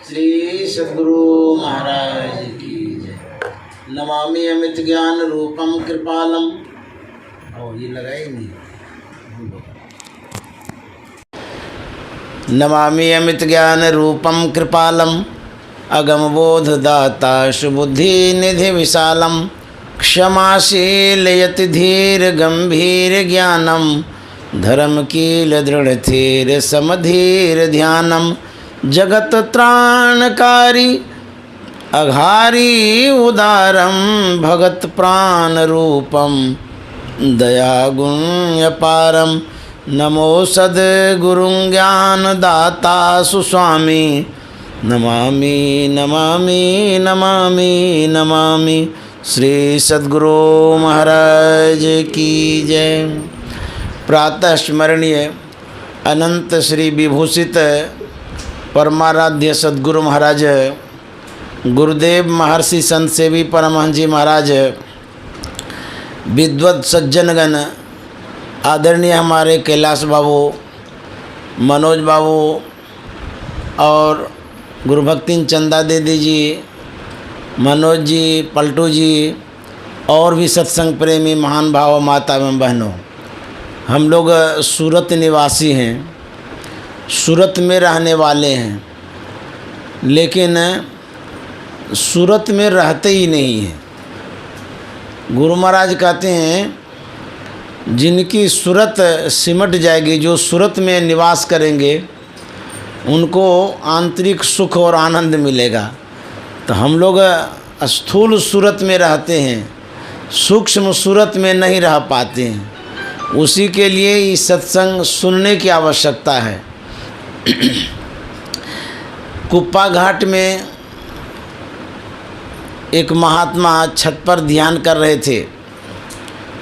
श्री सद्गुरु महाराज की जय। नमामि अमित ज्ञान रूपम कृपालम। और ये लगाए नहीं। नमामि अमित ज्ञान रूपम कृपालम अगम बोध दाता सुबुद्धि निधि विशालम क्षमाशील यति धीर गंभीर ज्ञानम धर्म कील दृढ़ थीर समधीर ध्यानम जगत त्राणकारी अघारी उदारम भगत प्राण रूपम दया गुण अपारम नमो सद्गुरुं ज्ञान दाता सुस्वामी नमामि नमामि नमामि नमामि श्री सद्गुरु महाराज की जय। प्रातः स्मरणीय अनंत श्री विभूषित परमाराध्य सद्गुरु महाराज गुरुदेव महर्षि संत सेवी परमहंस जी महाराज, विद्वत सज्जनगण, आदरणीय हमारे कैलाश बाबू, मनोज बाबू और गुरुभक्तिन चंदा दीदी जी, मनोज जी, पलटू जी और भी सत्संग प्रेमी महान भाव माता एवं बहनों, हम लोग सूरत निवासी हैं, सूरत में रहने वाले हैं, लेकिन सूरत में रहते ही नहीं हैं। गुरु महाराज कहते हैं जिनकी सूरत सिमट जाएगी, जो सूरत में निवास करेंगे, उनको आंतरिक सुख और आनंद मिलेगा। तो हम लोग स्थूल सूरत में रहते हैं, सूक्ष्म सूरत में नहीं रह पाते हैं। उसी के लिए इस सत्संग सुनने की आवश्यकता है। कुप्पा घाट में एक महात्मा छत पर ध्यान कर रहे थे।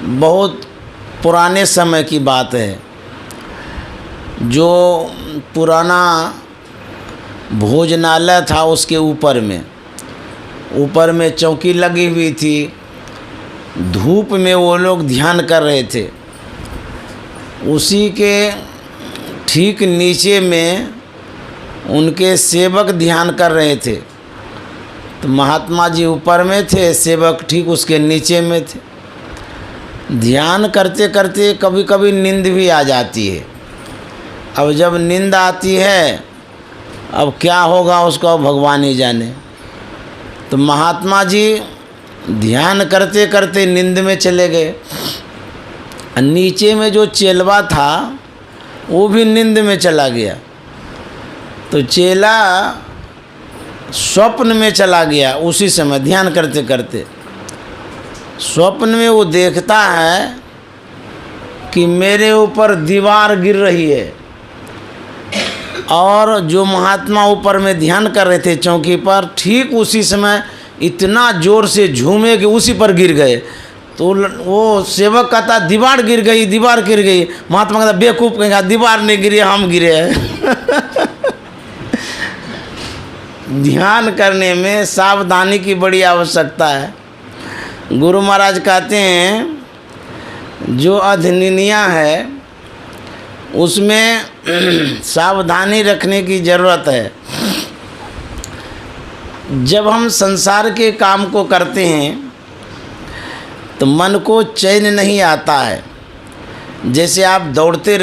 बहुत पुराने समय की बात है। जो पुराना भोजनालय था उसके ऊपर में चौकी लगी हुई थी। धूप में वो लोग ध्यान कर रहे थे। उसी के ठीक नीचे में उनके सेवक ध्यान कर रहे थे। तो महात्मा जी ऊपर में थे, सेवक ठीक उसके नीचे में थे। ध्यान करते करते कभी कभी नींद भी आ जाती है। अब जब नींद आती है, अब क्या होगा उसको भगवान ही जाने। तो महात्मा जी ध्यान करते करते नींद में चले गए। नीचे में जो चेलवा था वो भी नींद में चला गया। तो चेला स्वप्न में चला गया। उसी समय ध्यान करते करते स्वप्न में वो देखता है कि मेरे ऊपर दीवार गिर रही है। और जो महात्मा ऊपर में ध्यान कर रहे थे चौकी पर, ठीक उसी समय इतना जोर से झूमे कि उसी पर गिर गए। तो वो सेवक कहता दीवार गिर गई, दीवार गिर गई। महात्मा कहता बेवकूफ़ कहेगा, दीवार नहीं गिरी, हम गिरे हैं। ध्यान करने में सावधानी की बड़ी आवश्यकता है। गुरु महाराज कहते हैं जो अधनिनिया है उसमें सावधानी रखने की ज़रूरत है। जब हम संसार के काम को करते हैं तो मन को चैन नहीं आता है। जैसे आप दौड़ते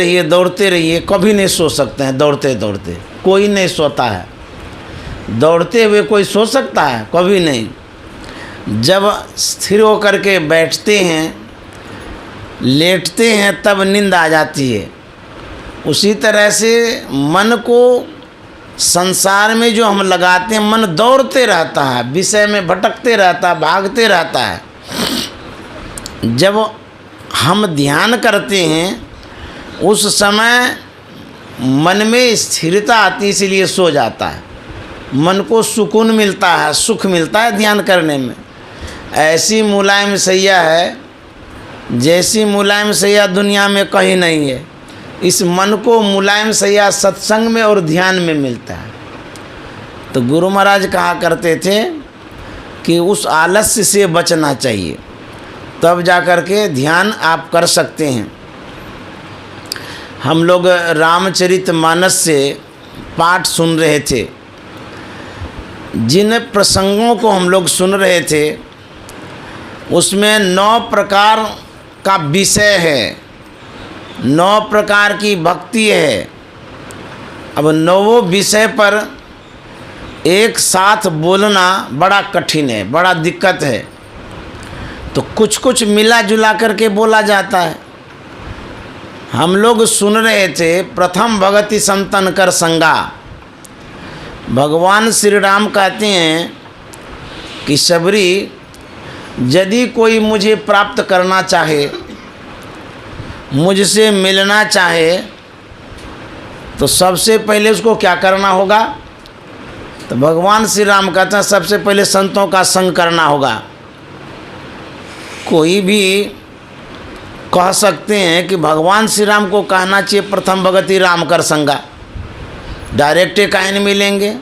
रहिए, कभी नहीं सो सकते हैं। दौड़ते दौड़ते कोई नहीं सोता है। दौड़ते हुए कोई सो सकता है? कभी नहीं। जब स्थिर होकर के बैठते हैं, लेटते हैं, तब नींद आ जाती है। उसी तरह से मन को संसार में जो हम लगाते हैं, मन दौड़ते रहता है, विषय में भटकते रहता है, भागते रहता है। जब हम ध्यान करते हैं उस समय मन में स्थिरता आती, इसीलिए सो जाता है। मन को सुकून मिलता है, सुख मिलता है ध्यान करने में। ऐसी मुलायम सैया है, जैसी मुलायम सैया दुनिया में कहीं नहीं है। इस मन को मुलायम सैया सत्संग में और ध्यान में मिलता है। तो गुरु महाराज कहा करते थे कि उस आलस्य से बचना चाहिए, तब जा कर के ध्यान आप कर सकते हैं। हम लोग रामचरितमानस से पाठ सुन रहे थे। जिन प्रसंगों को हम लोग सुन रहे थे उसमें 9 प्रकार का विषय है, 9 प्रकार की भक्ति है। अब 9 विषय पर एक साथ बोलना बड़ा कठिन है, बड़ा दिक्कत है, तो कुछ कुछ मिला जुला करके बोला जाता है। हम लोग सुन रहे थे प्रथम भगति संतन कर संगा। भगवान श्री राम कहते हैं कि शबरी, यदि कोई मुझे प्राप्त करना चाहे, मुझसे मिलना चाहे, तो सबसे पहले उसको क्या करना होगा? तो भगवान श्री राम कहते हैं सबसे पहले संतों का संग करना होगा। कोई भी कह सकते हैं कि भगवान श्री राम को कहना चाहिए प्रथम भगति राम कर संगा, डायरेक्ट काहे नहीं मिलेंगे?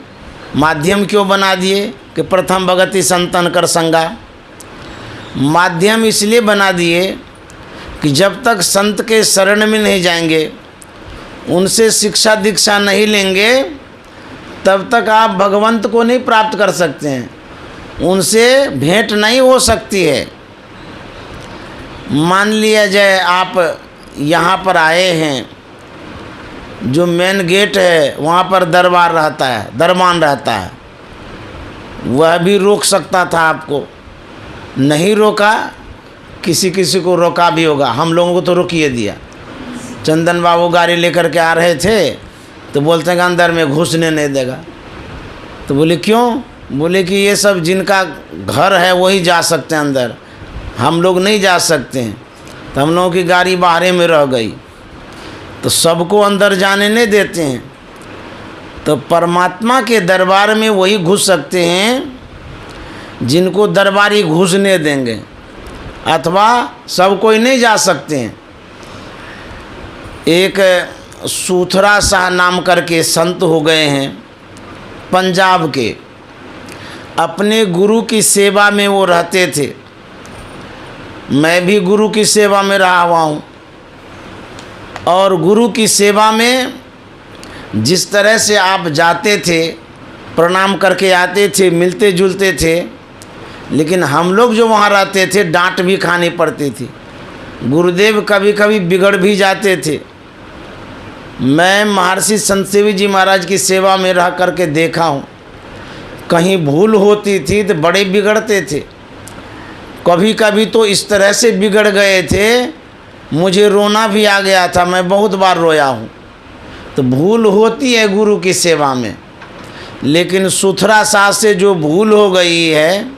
माध्यम क्यों बना दिए कि प्रथम भगति संतन कर संगा? माध्यम इसलिए बना दिए कि जब तक संत के शरण में नहीं जाएंगे, उनसे शिक्षा दीक्षा नहीं लेंगे, तब तक आप भगवंत को नहीं प्राप्त कर सकते हैं, उनसे भेंट नहीं हो सकती है। मान लिया जाए आप यहाँ पर आए हैं, जो मेन गेट है वहाँ पर दरबार रहता है, दरबान रहता है, वह भी रोक सकता था आपको, नहीं रोका, किसी किसी को रोका भी होगा, हम लोगों को तो रोकिए दिया। चंदन बाबू गाड़ी लेकर के आ रहे थे तो बोलते हैं कि अंदर में घुसने नहीं देगा। तो बोले क्यों? बोले कि ये सब जिनका घर है वही जा सकते हैं अंदर, हम लोग नहीं जा सकते हैं। तो हम लोगों की गाड़ी बाहर में रह गई, तो सबको अंदर जाने नहीं देते हैं। तो परमात्मा के दरबार में वही घुस सकते हैं जिनको दरबारी घुसने देंगे, अथवा सब कोई नहीं जा सकते हैं। एक सूथरा शाह नाम करके संत हो गए हैं पंजाब के, अपने गुरु की सेवा में वो रहते थे। मैं भी गुरु की सेवा में रहा हुआ हूँ, और गुरु की सेवा में जिस तरह से आप जाते थे, प्रणाम करके आते थे, मिलते जुलते थे, लेकिन हम लोग जो वहाँ रहते थे डांट भी खानी पड़ती थी। गुरुदेव कभी कभी बिगड़ भी जाते थे। मैं महर्षि संत सेवी जी महाराज की सेवा में रह करके देखा हूँ, कहीं भूल होती थी तो बड़े बिगड़ते थे। कभी कभी तो इस तरह से बिगड़ गए थे, मुझे रोना भी आ गया था, मैं बहुत बार रोया हूँ। तो भूल होती है गुरु की सेवा में, लेकिन सुथरा शाह से जो भूल हो गई है,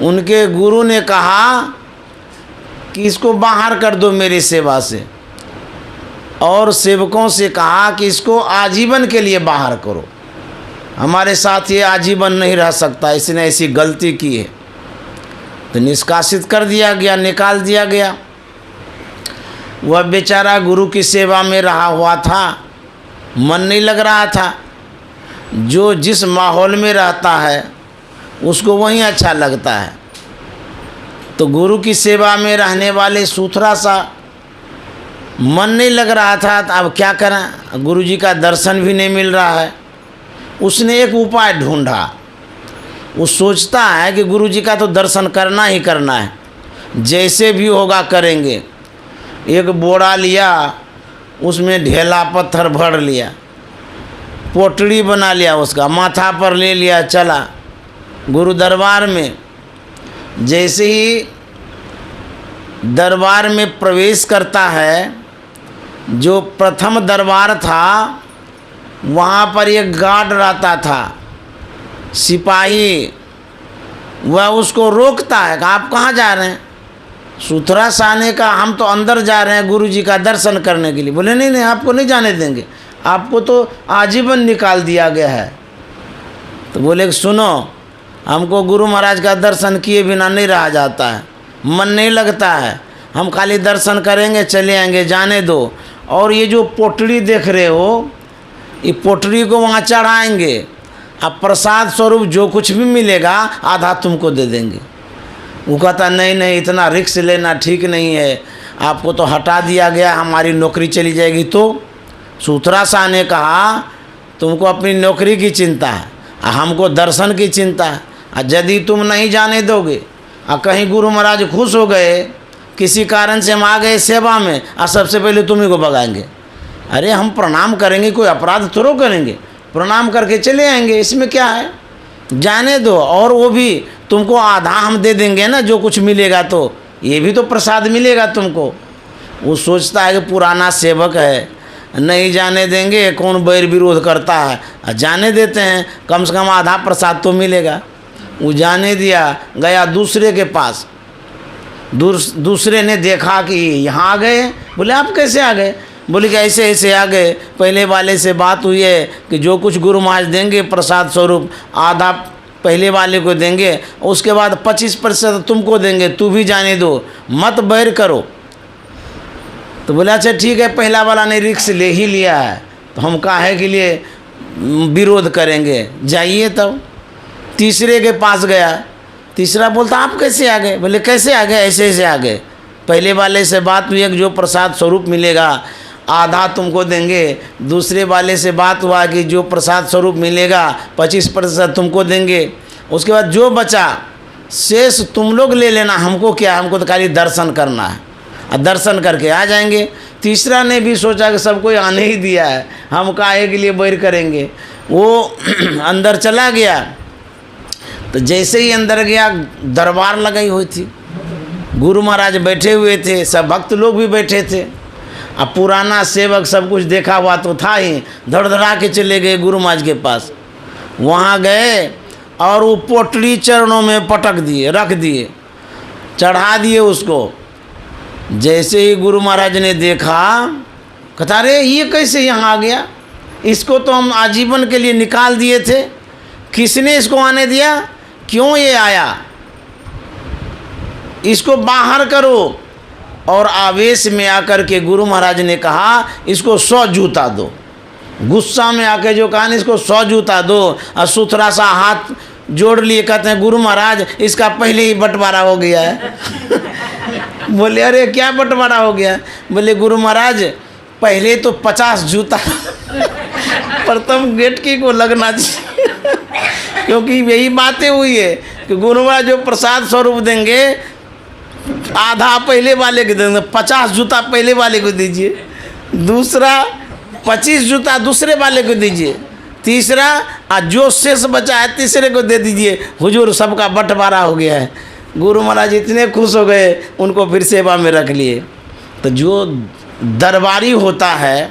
उनके गुरु ने कहा कि इसको बाहर कर दो मेरी सेवा से, और सेवकों से कहा कि इसको आजीवन के लिए बाहर करो, हमारे साथ ये आजीवन नहीं रह सकता, इसने ऐसी गलती की है। तो निष्कासित कर दिया गया, निकाल दिया गया। वह बेचारा गुरु की सेवा में रहा हुआ था, मन नहीं लग रहा था। जो जिस माहौल में रहता है उसको वहीं अच्छा लगता है। तो गुरु की सेवा में रहने वाले सूथरा सा मन नहीं लग रहा था, तो अब क्या करें, गुरु जी का दर्शन भी नहीं मिल रहा है। उसने एक उपाय ढूंढा। वो सोचता है कि गुरु जी का तो दर्शन करना ही करना है, जैसे भी होगा करेंगे। एक बोरा लिया, उसमें ढेला पत्थर भर लिया, पोटड़ी बना लिया, उसका माथा पर ले लिया, चला गुरु दरबार में। जैसे ही दरबार में प्रवेश करता है, जो प्रथम दरबार था वहाँ पर एक गार्ड रहता था, सिपाही। वह उसको रोकता है कि आप कहाँ जा रहे हैं? सूथरा शाह ने कहा हम तो अंदर जा रहे हैं गुरु जी का दर्शन करने के लिए। बोले नहीं नहीं, आपको नहीं जाने देंगे, आपको तो आजीवन निकाल दिया गया है। तो बोले सुनो, हमको गुरु महाराज का दर्शन किए बिना नहीं रहा जाता है, मन नहीं लगता है, हम खाली दर्शन करेंगे चले आएंगे, जाने दो। और ये जो पोटड़ी देख रहे हो, ये पोटड़ी को वहाँ चढ़ाएंगे, अब प्रसाद स्वरूप जो कुछ भी मिलेगा आधा तुमको दे देंगे। वो कहता नहीं नहीं, इतना रिस्क लेना ठीक नहीं है, आपको तो हटा दिया गया, हमारी नौकरी चली जाएगी। तो सूथरा शाह ने कहा तुमको अपनी नौकरी की चिंता है, हमको दर्शन की चिंता है। यदि तुम नहीं जाने दोगे और कहीं गुरु महाराज खुश हो गए, किसी कारण से हम आ गए सेवा में और सबसे पहले तुम ही को भगाएंगे। अरे हम प्रणाम करेंगे, कोई अपराध थोड़ा करेंगे, प्रणाम करके चले आएंगे, इसमें क्या है, जाने दो। और वो भी तुमको आधा हम दे देंगे ना, जो कुछ मिलेगा तो ये भी तो प्रसाद मिलेगा तुमको। वो सोचता है कि पुराना सेवक है, नहीं जाने देंगे, कौन बैर विरोध करता है, जाने देते हैं, कम से कम आधा प्रसाद तो मिलेगा। वो जाने दिया, गया दूसरे के पास। दूसरे ने देखा कि यहाँ आ गए। बोले आप कैसे आ गए? बोले कि ऐसे ऐसे आ गए, पहले वाले से बात हुई है कि जो कुछ गुरु महाराज देंगे प्रसाद स्वरूप आधा पहले वाले को देंगे, उसके बाद 25% तुमको देंगे, तू भी जाने दो, मत बैर करो। तो बोला अच्छा ठीक है, पहला वाला ने रिक्स ले ही लिया है तो हम काहे के लिए विरोध करेंगे, जाइए। तब तीसरे के पास गया, तीसरा बोलता आप कैसे आ गए? बोले कैसे आ गए? ऐसे ऐसे आ गए, पहले वाले से बात हुई है कि जो प्रसाद स्वरूप मिलेगा आधा तुमको देंगे, दूसरे वाले से बात हुआ कि जो प्रसाद स्वरूप मिलेगा 25% तुमको देंगे, उसके बाद जो बचा शेष तुम लोग ले लेना, हमको क्या, हमको तो खाली दर्शन करना है और दर्शन करके आ जाएंगे। तीसरा ने भी सोचा कि सबको आने ही दिया है, हम काहे के लिए बैर करेंगे। वो अंदर चला गया, तो जैसे ही अंदर गया दरबार लगाई हुई थी, गुरु महाराज बैठे हुए थे, सब भक्त लोग भी बैठे थे। अब पुराना सेवक सब कुछ देखा हुआ तो था ही, धड़धड़ा के चले गए गुरु महाराज के पास। वहाँ गए और वो पोटली चरणों में पटक दिए, रख दिए, चढ़ा दिए उसको। जैसे ही गुरु महाराज ने देखा, कहता अरे ये कैसे यहाँ आ गया, इसको तो हम आजीवन के लिए निकाल दिए थे, किसने इसको आने दिया, क्यों ये आया, इसको बाहर करो। और आवेश में आकर के गुरु महाराज ने कहा इसको 100 जूता दो। गुस्सा में आके जो कहा इसको 100 जूता दो, और सुथरा सा हाथ जोड़ लिए, कहते हैं गुरु महाराज इसका पहले ही बंटवारा हो गया है। बोले अरे क्या बंटवारा हो गया? बोले गुरु महाराज पहले तो 50 जूता प्रथम गेटकी को लगना चाहिए। क्योंकि यही बातें हुई है कि गुरु महाराज जो प्रसाद स्वरूप देंगे आधा पहले वाले को देंगे, 50 जूता पहले वाले को दीजिए, दूसरा 25 जूता दूसरे वाले को दीजिए, तीसरा जो शेष बचा है तीसरे को दे दीजिए। हुजूर सबका बंटवारा हो गया है। गुरु महाराज इतने खुश हो गए, उनको फिर सेवा में रख लिए। तो जो दरबारी होता है,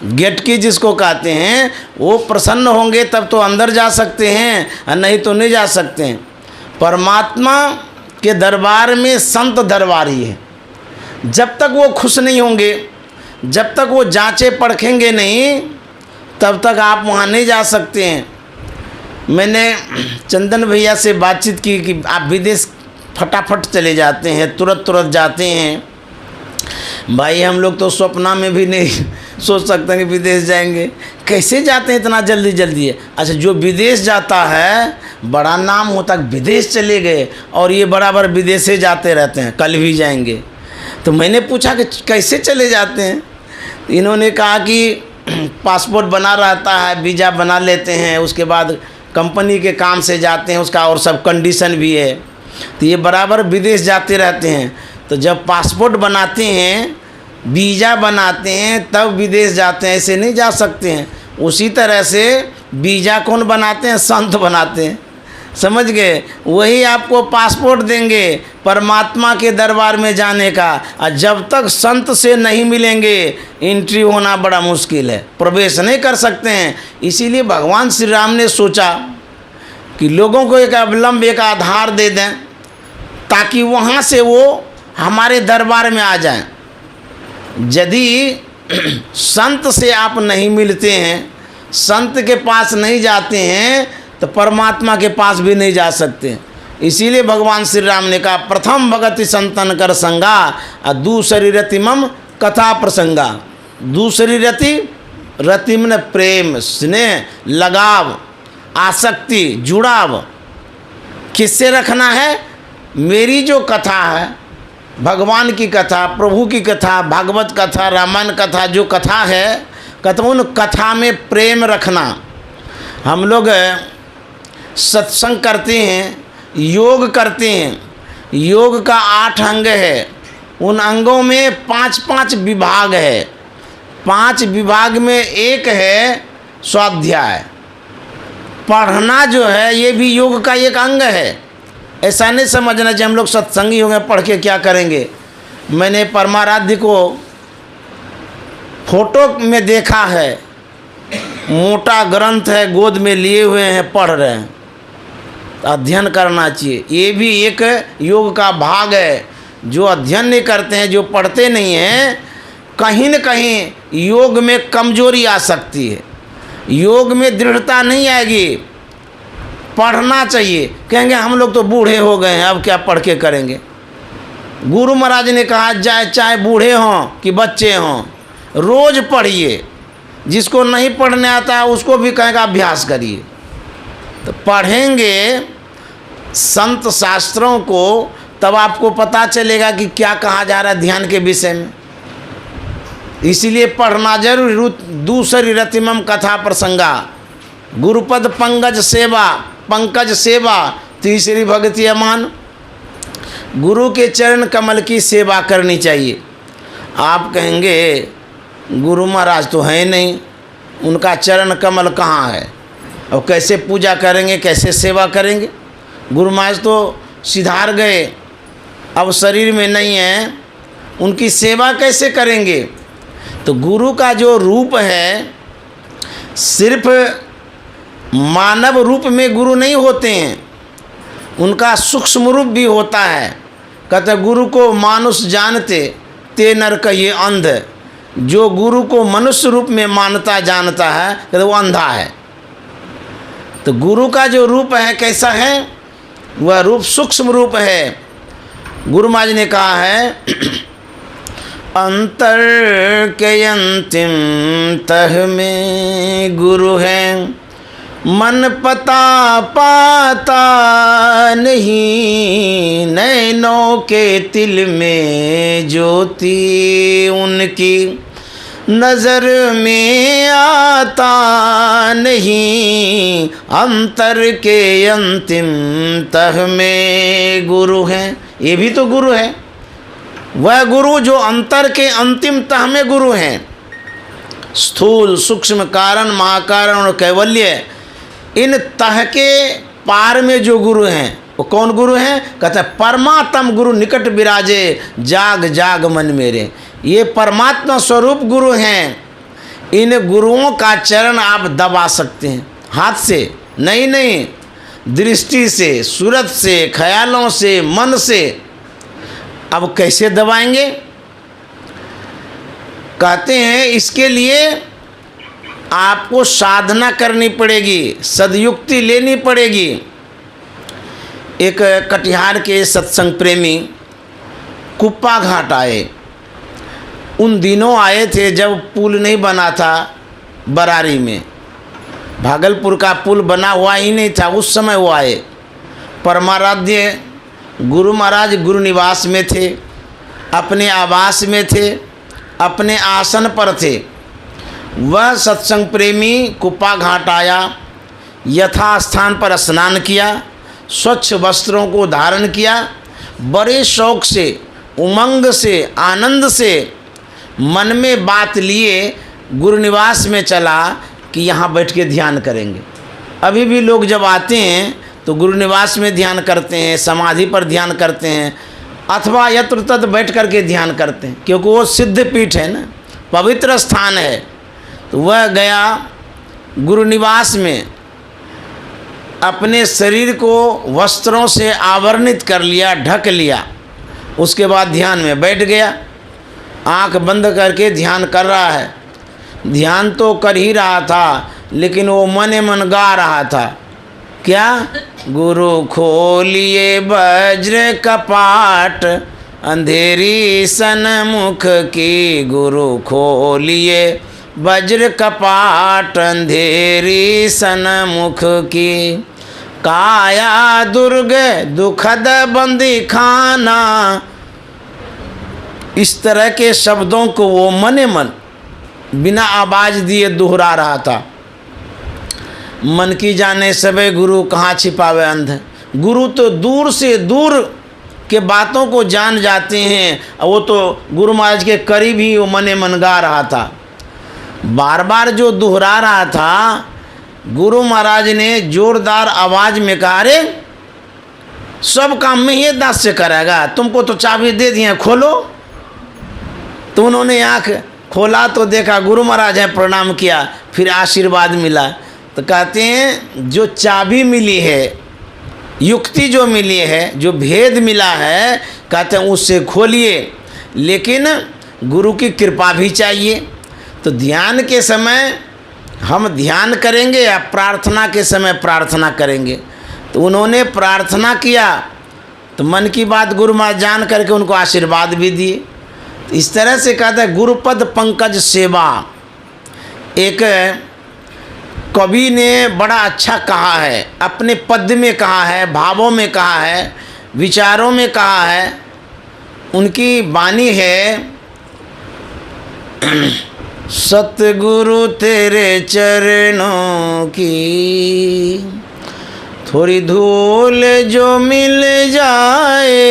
गेटकी जिसको कहते हैं, वो प्रसन्न होंगे तब तो अंदर जा सकते हैं, और नहीं तो नहीं जा सकते हैं। परमात्मा के दरबार में संत दरबारी है। जब तक वो खुश नहीं होंगे, जब तक वो जांचे परखेंगे नहीं, तब तक आप वहाँ नहीं जा सकते हैं। मैंने चंदन भैया से बातचीत की कि आप विदेश फटाफट चले जाते हैं, तुरंत तुरंत जाते हैं। भाई हम लोग तो सपना में भी नहीं सोच सकते हैं कि विदेश जाएंगे, कैसे जाते हैं इतना जल्दी जल्दी है। अच्छा जो विदेश जाता है बड़ा नाम होता है, विदेश चले गए, और ये बराबर विदेशे जाते रहते हैं, कल भी जाएंगे। तो मैंने पूछा कि कैसे चले जाते हैं? इन्होंने कहा कि पासपोर्ट बना रहता है, वीज़ा बना लेते हैं, उसके बाद कंपनी के काम से जाते हैं, उसका और सब कंडीशन भी है, तो ये बराबर विदेश जाते रहते हैं। तो जब पासपोर्ट बनाते हैं, वीज़ा बनाते हैं, तब विदेश जाते हैं, ऐसे नहीं जा सकते हैं। उसी तरह से वीज़ा कौन बनाते हैं? संत बनाते हैं, समझ गए? वही आपको पासपोर्ट देंगे परमात्मा के दरबार में जाने का, और जब तक संत से नहीं मिलेंगे एंट्री होना बड़ा मुश्किल है, प्रवेश नहीं कर सकते हैं। इसीलिए भगवान श्री राम ने सोचा कि लोगों को एक अवलंब, एक आधार दे दें, ताकि वहाँ से वो हमारे दरबार में आ जाएं। यदि संत से आप नहीं मिलते हैं, संत के पास नहीं जाते हैं, तो परमात्मा के पास भी नहीं जा सकते। इसीलिए भगवान श्री राम ने कहा प्रथम भगति संतन कर संगा, और दूसरी रति मम कथा प्रसंगा। दूसरी रति, रति में प्रेम, स्नेह, लगाव, आसक्ति, जुड़ाव किससे रखना है? मेरी जो कथा है, भगवान की कथा, प्रभु की कथा, भागवत कथा, रामायण कथा, जो कथा है, कहते उन कथा में प्रेम रखना। हम लोग सत्संग करते हैं, योग करते हैं। योग का 8 अंग है, उन अंगों में 5-5 विभाग है। 5 विभाग में एक है स्वाध्याय। पढ़ना जो है ये भी योग का एक अंग है। ऐसा नहीं समझना कि हम लोग सत्संगी हो गए, पढ़ के क्या करेंगे। मैंने परमाराध्य को फोटो में देखा है, मोटा ग्रंथ है, गोद में लिए हुए हैं, पढ़ रहे हैं। अध्ययन करना चाहिए, ये भी एक योग का भाग है। जो अध्ययन नहीं करते हैं, जो पढ़ते नहीं हैं, कहीं न कहीं योग में कमजोरी आ सकती है, योग में दृढ़ता नहीं आएगी। पढ़ना चाहिए। कहेंगे हम लोग तो बूढ़े हो गए हैं, अब क्या पढ़ के करेंगे। गुरु महाराज ने कहा चाहे बूढ़े हों कि बच्चे हों, रोज़ पढ़िए। जिसको नहीं पढ़ने आता उसको भी कहेगा अभ्यास करिए। तो पढ़ेंगे संत शास्त्रों को, तब आपको पता चलेगा कि क्या कहा जा रहा है ध्यान के विषय में। इसीलिए पढ़ना जरूर। दूसरी रतिमम कथा प्रसंगा, गुरुपद पंकज सेवा, तीसरी भक्ति अमान। गुरु के चरण कमल की सेवा करनी चाहिए। आप कहेंगे गुरु महाराज तो हैं नहीं, उनका चरण कमल कहाँ है, और कैसे पूजा करेंगे, कैसे सेवा करेंगे। गुरु महाराज तो सिधार गए, अब शरीर में नहीं है, उनकी सेवा कैसे करेंगे। तो गुरु का जो रूप है, सिर्फ मानव रूप में गुरु नहीं होते हैं, उनका सूक्ष्म रूप भी होता है। कहते गुरु को मानुष जानते ते नर कहिए अंध। जो गुरु को मनुष्य रूप में मानता जानता है, कहते वो अंधा है। तो गुरु का जो रूप है कैसा है, वह रूप सूक्ष्म रूप है। गुरु महाराज ने कहा है अंतर के अंतिम तह में गुरु है, मन पता पाता नहीं, नैनों के तिल में ज्योति उनकी नज़र में आता नहीं, अंतर के अंतिम तह में गुरु हैं। ये भी तो गुरु है, वह गुरु जो अंतर के अंतिम तह में गुरु हैं। स्थूल सूक्ष्म कारण महाकारण और कैवल्य, इन तह के पार में जो गुरु हैं वो कौन गुरु हैं। कहते हैं परमात्म गुरु निकट विराजे, जाग जाग मन मेरे। ये परमात्मा स्वरूप गुरु हैं। इन गुरुओं का चरण आप दबा सकते हैं, हाथ से नहीं, दृष्टि से, सूरत से, ख्यालों से, मन से। अब कैसे दबाएंगे। कहते हैं इसके लिए आपको साधना करनी पड़ेगी, सदयुक्ति लेनी पड़ेगी। एक कटिहार के सत्संग प्रेमी कुप्पा घाट आए। उन दिनों आए थे जब पुल नहीं बना था बरारी में, भागलपुर का पुल बना हुआ ही नहीं था, उस समय वो आए। परमाराध्य गुरु महाराज गुरु निवास में थे, अपने आवास में थे, अपने आसन पर थे। वह सत्संग प्रेमी कुप्पा घाट आया, यथास्थान पर स्नान किया, स्वच्छ वस्त्रों को धारण किया, बड़े शौक से, उमंग से, आनंद से मन में बात लिए गुरु निवास में चला कि यहाँ बैठ के ध्यान करेंगे। अभी भी लोग जब आते हैं तो गुरु निवास में ध्यान करते हैं, समाधि पर ध्यान करते हैं, अथवा यत्र तत्र बैठ कर के ध्यान करते हैं, क्योंकि वो सिद्ध पीठ है ना, पवित्र स्थान है। तो वह गया गुरु निवास में, अपने शरीर को वस्त्रों से आवरणित कर लिया, ढक लिया। उसके बाद ध्यान में बैठ गया, आंख बंद करके ध्यान कर रहा है। ध्यान तो कर ही रहा था, लेकिन वो मने मन गा रहा था। क्या? गुरु खोलिए वज्र कपाट, अंधेरी सन्मुख की, गुरु खोलिए वज्र कपाट, अंधेरी सन्मुख की, काया दुर्ग दुखद बंदी खाना। इस तरह के शब्दों को वो मने मन बिना आवाज दिए दोहरा रहा था। मन की जाने सबे गुरु कहाँ छिपावे अंध। गुरु तो दूर से दूर के बातों को जान जाते हैं, और वो तो गुरु महाराज के करीब ही वो मने मन गा रहा था। बार बार जो दोहरा रहा था, गुरु महाराज ने जोरदार आवाज़ में कहा, अरे सब काम में ये दास्य करेगा, तुमको तो चाबी दे दिए, खोलो। तो उन्होंने आँख खोला तो देखा गुरु महाराज हैं, प्रणाम किया, फिर आशीर्वाद मिला। तो कहते हैं जो चाबी मिली है, युक्ति जो मिली है, जो भेद मिला है, कहते हैं उससे खोलिए, लेकिन गुरु की कृपा भी चाहिए। तो ध्यान के समय हम ध्यान करेंगे या प्रार्थना के समय प्रार्थना करेंगे। तो उन्होंने प्रार्थना किया तो मन की बात गुरु महाराज जान करके उनको आशीर्वाद भी दिए। तो इस तरह से कहता है गुरुपद पंकज सेवा। एक कवि ने बड़ा अच्छा कहा है, अपने पद्य में कहा है, भावों में कहा है, विचारों में कहा है। उनकी वाणी है, सतगुरु तेरे चरणों की थोड़ी धूल जो मिल जाए,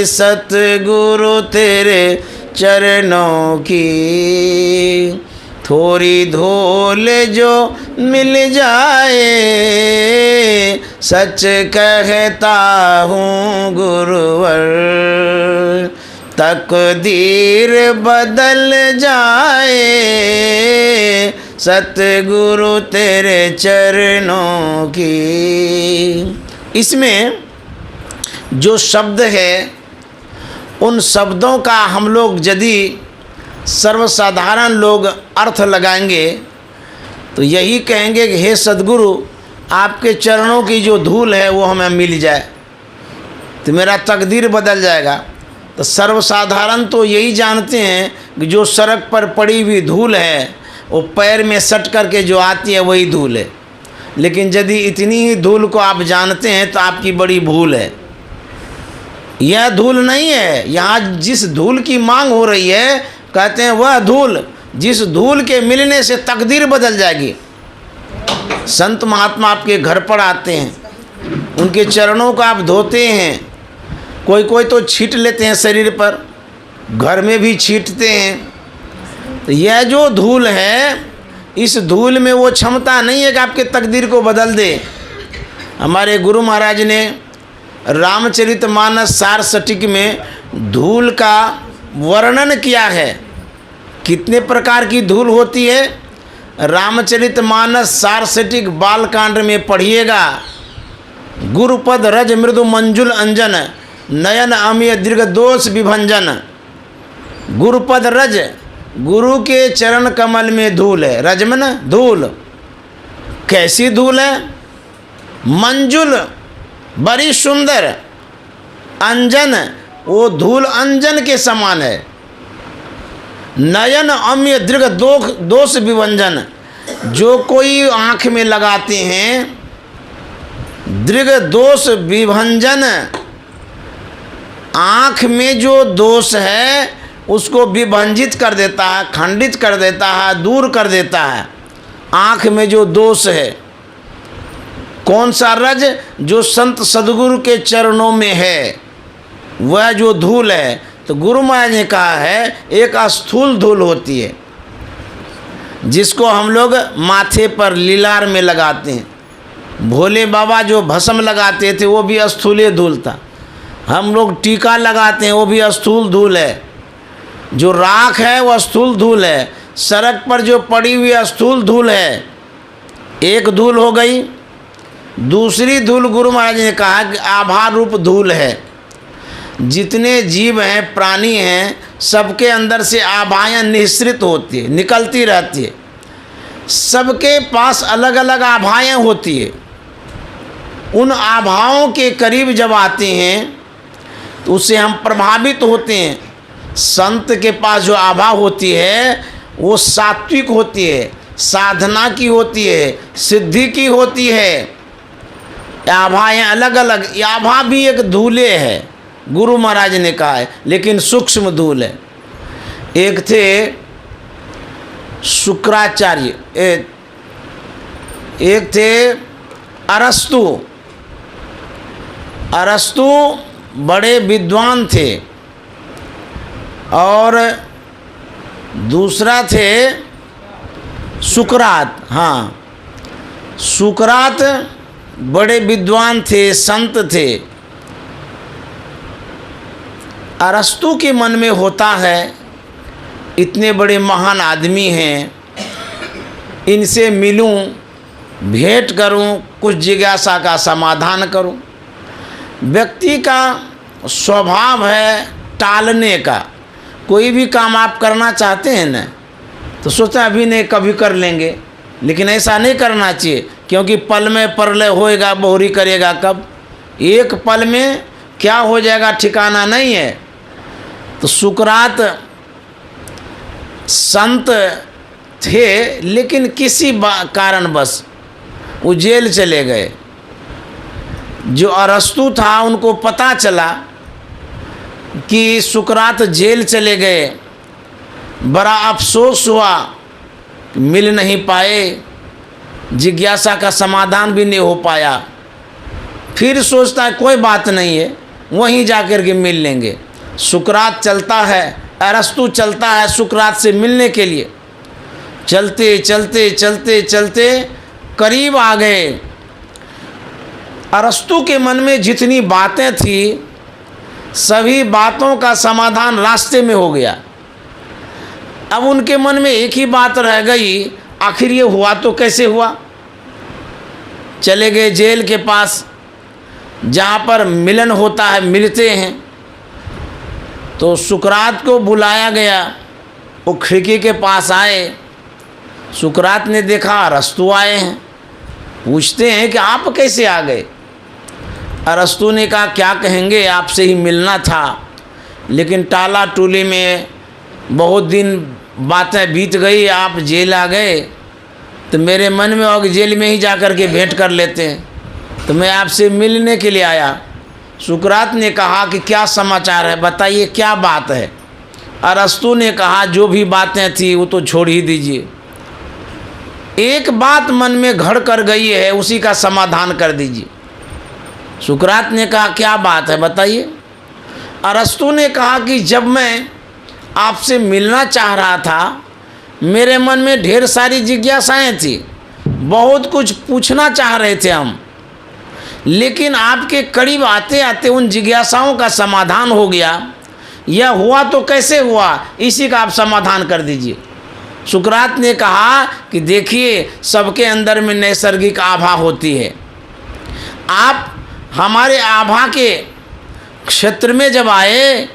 सतगुरु तेरे चरणों की थोड़ी धूल जो मिल जाए, सच कहता हूँ गुरुवर तकदीर बदल जाए, सतगुरु तेरे चरणों की। इसमें जो शब्द है, उन शब्दों का हम लोग यदि सर्वसाधारण लोग अर्थ लगाएंगे तो यही कहेंगे कि हे सद्गुरु, आपके चरणों की जो धूल है वो हमें मिल जाए तो मेरा तकदीर बदल जाएगा। तो सर्वसाधारण तो यही जानते हैं कि जो सड़क पर पड़ी हुई धूल है वो पैर में सट करके जो आती है वही धूल है। लेकिन यदि इतनी ही धूल को आप जानते हैं तो आपकी बड़ी भूल है। यह धूल नहीं है। यहाँ जिस धूल की मांग हो रही है, कहते हैं वह धूल, जिस धूल के मिलने से तकदीर बदल जाएगी। संत महात्मा आपके घर पर आते हैं, उनके चरणों को आप धोते हैं, कोई कोई तो छींट लेते हैं शरीर पर, घर में भी छींटते हैं। तो यह जो धूल है, इस धूल में वो क्षमता नहीं है कि आपके तकदीर को बदल दे। हमारे गुरु महाराज ने रामचरितमानस सार सटीक में धूल का वर्णन किया है। कितने प्रकार की धूल होती है, रामचरितमानस सार सटीक बालकांड में पढ़िएगा। गुरुपद रज मृदु मंजुल अंजन, नयन अमीय दीर्घ दोष विभंजन। गुरुपद रज, गुरु के चरण कमल में धूल है। रज में न धूल, कैसी धूल है? मंजुल, बड़ी सुंदर। अंजन, वो धूल अंजन के समान है। नयन अम्य दीर्घ दोष विभंजन, जो कोई आँख में लगाते हैं, दीर्घ दोष विभंजन, आँख में जो दोष है उसको विभंजित कर देता है, खंडित कर देता है, दूर कर देता है। आँख में जो दोष है, कौन सा रज? जो संत सद्गुरु के चरणों में है, वह जो धूल है। तो गुरु महाराज ने कहा है एक स्थूल धूल होती है जिसको हम लोग माथे पर लीलार में लगाते हैं। भोले बाबा जो भस्म लगाते थे वो भी स्थूल धूल था। हम लोग टीका लगाते हैं वो भी स्थूल धूल है। जो राख है वो स्थूल धूल है। सड़क पर जो पड़ी हुई स्थूल धूल है, एक धूल हो गई। दूसरी धूल गुरु महाराज ने कहा कि आभा रूप धूल है। जितने जीव हैं, प्राणी हैं, सबके अंदर से आभाएं निःसृत होती है, निकलती रहती है। सबके पास अलग अलग आभाएं होती है। उन आभाओं के करीब जब आते हैं तो उससे हम प्रभावित होते हैं। संत के पास जो आभा होती है वो सात्विक होती है, साधना की होती है, सिद्धि की होती है। आभाएं अलग अलग, आभा भी एक धूले है, गुरु महाराज ने कहा है, लेकिन सूक्ष्म धूल है। एक थे शुक्राचार्य, एक थे अरस्तु। अरस्तु बड़े विद्वान थे, और दूसरा थे सुकरात। हाँ, सुकरात बड़े विद्वान थे, संत थे। अरस्तु के मन में होता है, इतने बड़े महान आदमी हैं, इनसे मिलूं, भेंट करूं, कुछ जिज्ञासा का समाधान करूं। व्यक्ति का स्वभाव है टालने का। कोई भी काम आप करना चाहते हैं ना, तो सोचते अभी नहीं, कभी कर लेंगे, लेकिन ऐसा नहीं करना चाहिए, क्योंकि पल में प्रलय होएगा, बहुरी करेगा कब। एक पल में क्या हो जाएगा ठिकाना नहीं है। तो सुकरात संत थे, लेकिन किसी कारणवश वो जेल चले गए। जो अरस्तु था उनको पता चला कि सुकरात जेल चले गए। बड़ा अफसोस हुआ, मिल नहीं पाए, जिज्ञासा का समाधान भी नहीं हो पाया। फिर सोचता है कोई बात नहीं है, वहीं जाकर के मिल लेंगे। सुकरात चलता है, अरस्तु चलता है सुकरात से मिलने के लिए। चलते चलते चलते चलते करीब आ गए। अरस्तु के मन में जितनी बातें थी, सभी बातों का समाधान रास्ते में हो गया। अब उनके मन में एक ही बात रह गई, आखिर ये हुआ तो कैसे हुआ। चले गए जेल के पास, जहाँ पर मिलन होता है, मिलते हैं। तो सुकरात को बुलाया गया, वो खिड़की के पास आए। सुकरात ने देखा अरस्तु आए हैं, पूछते हैं कि आप कैसे आ गए। अरस्तु ने कहा क्या कहेंगे, आपसे ही मिलना था, लेकिन टाला टूली में बहुत दिन बातें बीत गई, आप जेल आ गए, तो मेरे मन में और जेल में ही जाकर के भेंट कर लेते हैं, तो मैं आपसे मिलने के लिए आया। सुकरात ने कहा कि क्या समाचार है, बताइए क्या बात है। अरस्तु ने कहा जो भी बातें थी वो तो छोड़ ही दीजिए, एक बात मन में घर कर गई है, उसी का समाधान कर दीजिए। सुकरात ने कहा क्या बात है बताइए। अरस्तु ने कहा कि जब मैं आपसे मिलना चाह रहा था, मेरे मन में ढेर सारी जिज्ञासाएं थी, बहुत कुछ पूछना चाह रहे थे हम, लेकिन आपके करीब आते आते उन जिज्ञासाओं का समाधान हो गया। यह हुआ तो कैसे हुआ, इसी का आप समाधान कर दीजिए। सुकरात ने कहा कि देखिए, सबके अंदर में नैसर्गिक आभा होती है। आप हमारे आभा के क्षेत्र में जब आए,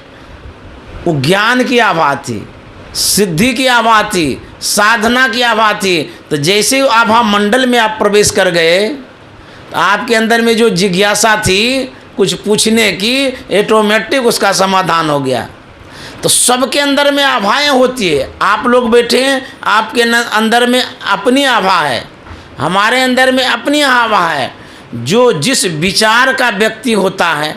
वो ज्ञान की आभा थी, सिद्धि की आभा थी, साधना की आभा थी। तो जैसे ही आभा मंडल में आप प्रवेश कर गए, तो आपके अंदर में जो जिज्ञासा थी कुछ पूछने की, ऑटोमेटिक उसका समाधान हो गया। तो सबके अंदर में आभाएं होती है। आप लोग बैठे हैं, आपके अंदर में अपनी आभा है, हमारे अंदर में अपनी आभा है। जो जिस विचार का व्यक्ति होता है,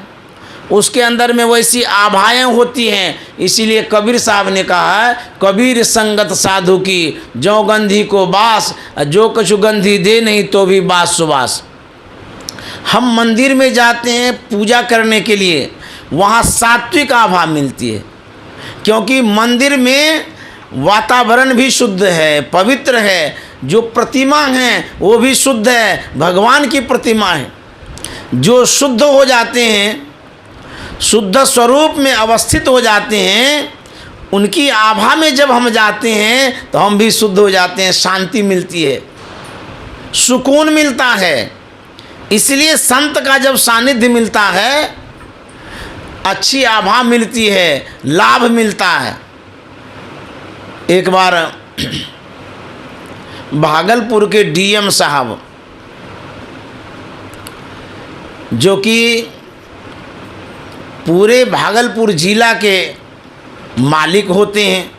उसके अंदर में वैसी आभाएं होती हैं। इसीलिए कबीर साहब ने कहा है, कबीर संगत साधु की जो गंधी को बास, जो कछु गंधी दे नहीं तो भी बास सुबास। हम मंदिर में जाते हैं पूजा करने के लिए, वहाँ सात्विक आभा मिलती है, क्योंकि मंदिर में वातावरण भी शुद्ध है, पवित्र है। जो प्रतिमा हैं वो भी शुद्ध है, भगवान की प्रतिमा है। जो शुद्ध हो जाते हैं, शुद्ध स्वरूप में अवस्थित हो जाते हैं, उनकी आभा में जब हम जाते हैं तो हम भी शुद्ध हो जाते हैं, शांति मिलती है, सुकून मिलता है। इसलिए संत का जब सानिध्य मिलता है, अच्छी आभा मिलती है, लाभ मिलता है। एक बार भागलपुर के डीएम साहब, जो कि पूरे भागलपुर जिला के मालिक होते हैं,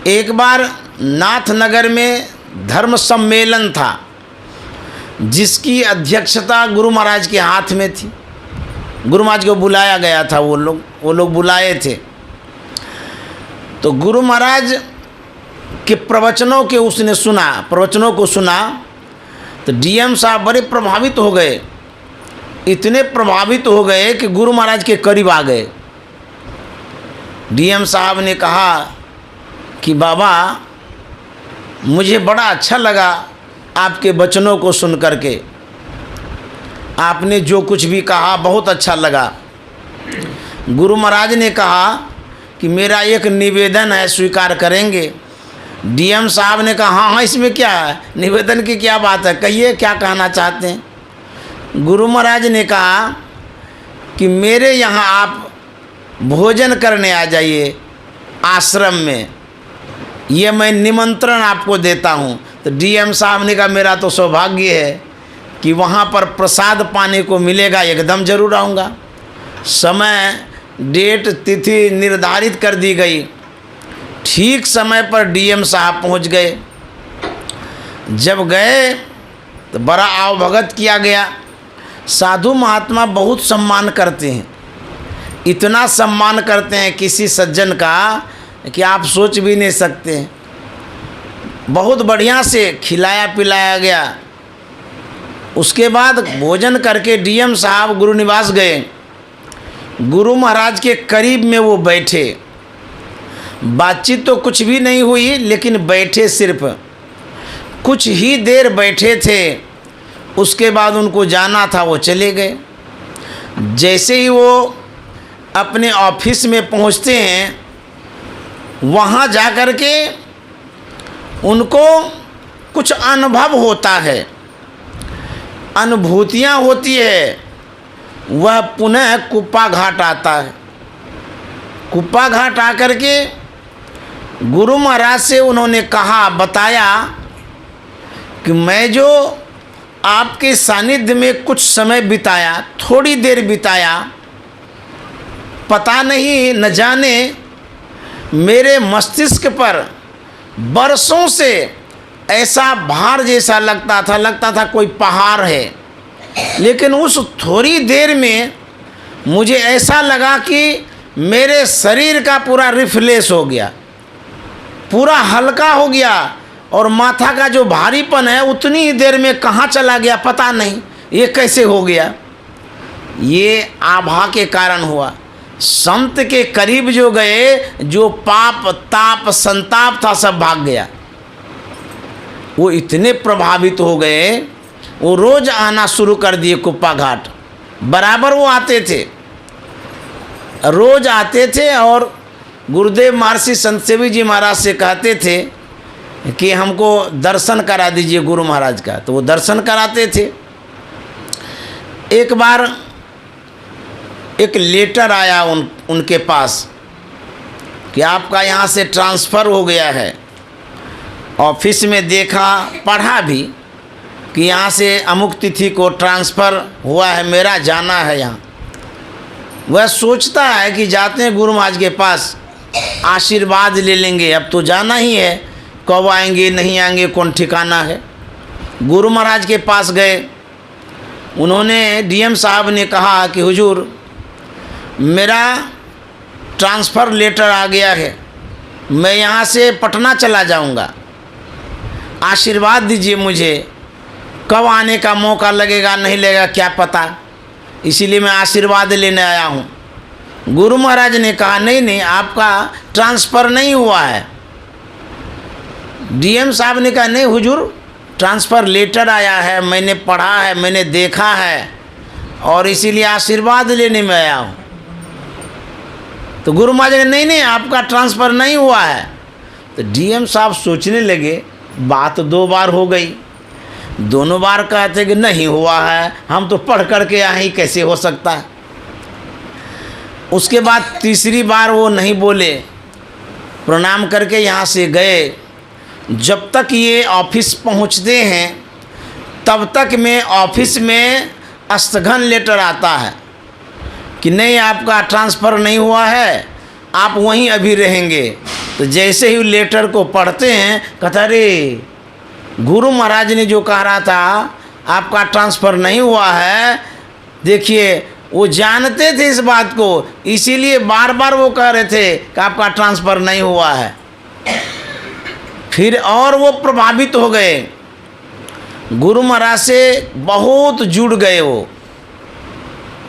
एक बार नाथनगर में धर्म सम्मेलन था, जिसकी अध्यक्षता गुरु महाराज के हाथ में थी। गुरु महाराज को बुलाया गया था, वो लोग बुलाए थे। तो गुरु महाराज के प्रवचनों को सुना, तो डीएम साहब बड़े प्रभावित हो गए, इतने प्रभावित हो गए कि गुरु महाराज के करीब आ गए। डीएम साहब ने कहा कि बाबा, मुझे बड़ा अच्छा लगा आपके वचनों को सुन करके, आपने जो कुछ भी कहा बहुत अच्छा लगा। गुरु महाराज ने कहा कि मेरा एक निवेदन है, स्वीकार करेंगे? डीएम साहब ने कहा हाँ हाँ, इसमें क्या है, निवेदन की क्या बात है, कहिए क्या कहना चाहते हैं। गुरु महाराज ने कहा कि मेरे यहाँ आप भोजन करने आ जाइए आश्रम में, ये मैं निमंत्रण आपको देता हूँ। तो डीएम साहब ने कहा मेरा तो सौभाग्य है कि वहाँ पर प्रसाद पाने को मिलेगा, एकदम जरूर आऊँगा। समय डेट तिथि निर्धारित कर दी गई। ठीक समय पर डीएम साहब पहुँच गए। जब गए तो बड़ा आवभगत किया गया। साधु महात्मा बहुत सम्मान करते हैं, इतना सम्मान करते हैं किसी सज्जन का कि आप सोच भी नहीं सकते। बहुत बढ़िया से खिलाया पिलाया गया। उसके बाद भोजन करके डीएम साहब गुरु निवास गए। गुरु महाराज के करीब में वो बैठे। बातचीत तो कुछ भी नहीं हुई, लेकिन बैठे, सिर्फ कुछ ही देर बैठे थे। उसके बाद उनको जाना था, वो चले गए। जैसे ही वो अपने ऑफिस में पहुंचते हैं, वहाँ जा कर के उनको कुछ अनुभव होता है, अनुभूतियाँ होती है। वह पुनः कुप्पा घाट आता है। कुप्पा घाट आकर के गुरु महाराज से उन्होंने कहा, बताया कि मैं जो आपके सानिध्य में कुछ समय बिताया, थोड़ी देर बिताया, पता नहीं न जाने मेरे मस्तिष्क पर बरसों से ऐसा भार जैसा लगता था कोई पहाड़ है। लेकिन उस थोड़ी देर में मुझे ऐसा लगा कि मेरे शरीर का पूरा रिफ्रेश हो गया, पूरा हल्का हो गया, और माथा का जो भारीपन है उतनी ही देर में कहाँ चला गया पता नहीं, ये कैसे हो गया। ये आभा के कारण हुआ। संत के करीब जो गए, जो पाप ताप संताप था सब भाग गया। वो इतने प्रभावित हो गए, वो रोज आना शुरू कर दिए कुप्पा घाट। बराबर वो आते थे, रोज आते थे, और गुरुदेव महर्षि संत सेवी जी महाराज से कहते थे कि हमको दर्शन करा दीजिए गुरु महाराज का, तो वो दर्शन कराते थे। एक बार एक लेटर आया उनके पास कि आपका यहाँ से ट्रांसफ़र हो गया है। ऑफिस में देखा, पढ़ा भी कि यहाँ से अमुक तिथि को ट्रांसफ़र हुआ है, मेरा जाना है यहाँ। वह सोचता है कि जाते हैं गुरु महाराज के पास, आशीर्वाद ले लेंगे, अब तो जाना ही है, कब आएंगे नहीं आएंगे कौन ठिकाना है। गुरु महाराज के पास गए। उन्होंने, डीएम साहब ने कहा कि हुजूर, मेरा ट्रांसफ़र लेटर आ गया है, मैं यहाँ से पटना चला जाऊँगा, आशीर्वाद दीजिए मुझे, कब आने का मौका लगेगा नहीं लगेगा क्या पता, इसीलिए मैं आशीर्वाद लेने आया हूँ। गुरु महाराज ने कहा नहीं नहीं, आपका ट्रांसफ़र नहीं हुआ है। डीएम साहब ने कहा नहीं हुजूर, ट्रांसफ़र लेटर आया है, मैंने पढ़ा है, मैंने देखा है, और इसीलिए आशीर्वाद लेने में आया हूँ। तो गुरु महाराज ने नहीं नहीं, आपका ट्रांसफ़र नहीं हुआ है। तो डीएम साहब सोचने लगे, बात 2 बार हो गई, दोनों बार कहते कि नहीं हुआ है, हम तो पढ़ करके आए ही, कैसे हो सकता है। उसके बाद तीसरी बार वो नहीं बोले, प्रणाम करके यहाँ से गए। जब तक ये ऑफिस पहुँचते हैं तब तक में ऑफिस में स्थगन लेटर आता है कि नहीं, आपका ट्रांसफ़र नहीं हुआ है, आप वहीं अभी रहेंगे। तो जैसे ही लेटर को पढ़ते हैं, कहता अरे गुरु महाराज ने जो कह रहा था आपका ट्रांसफ़र नहीं हुआ है, देखिए वो जानते थे इस बात को, इसीलिए बार बार वो कह रहे थे कि आपका ट्रांसफ़र नहीं हुआ है। फिर और वो प्रभावित हो गए। गुरु महाराज से बहुत जुड़ गए, वो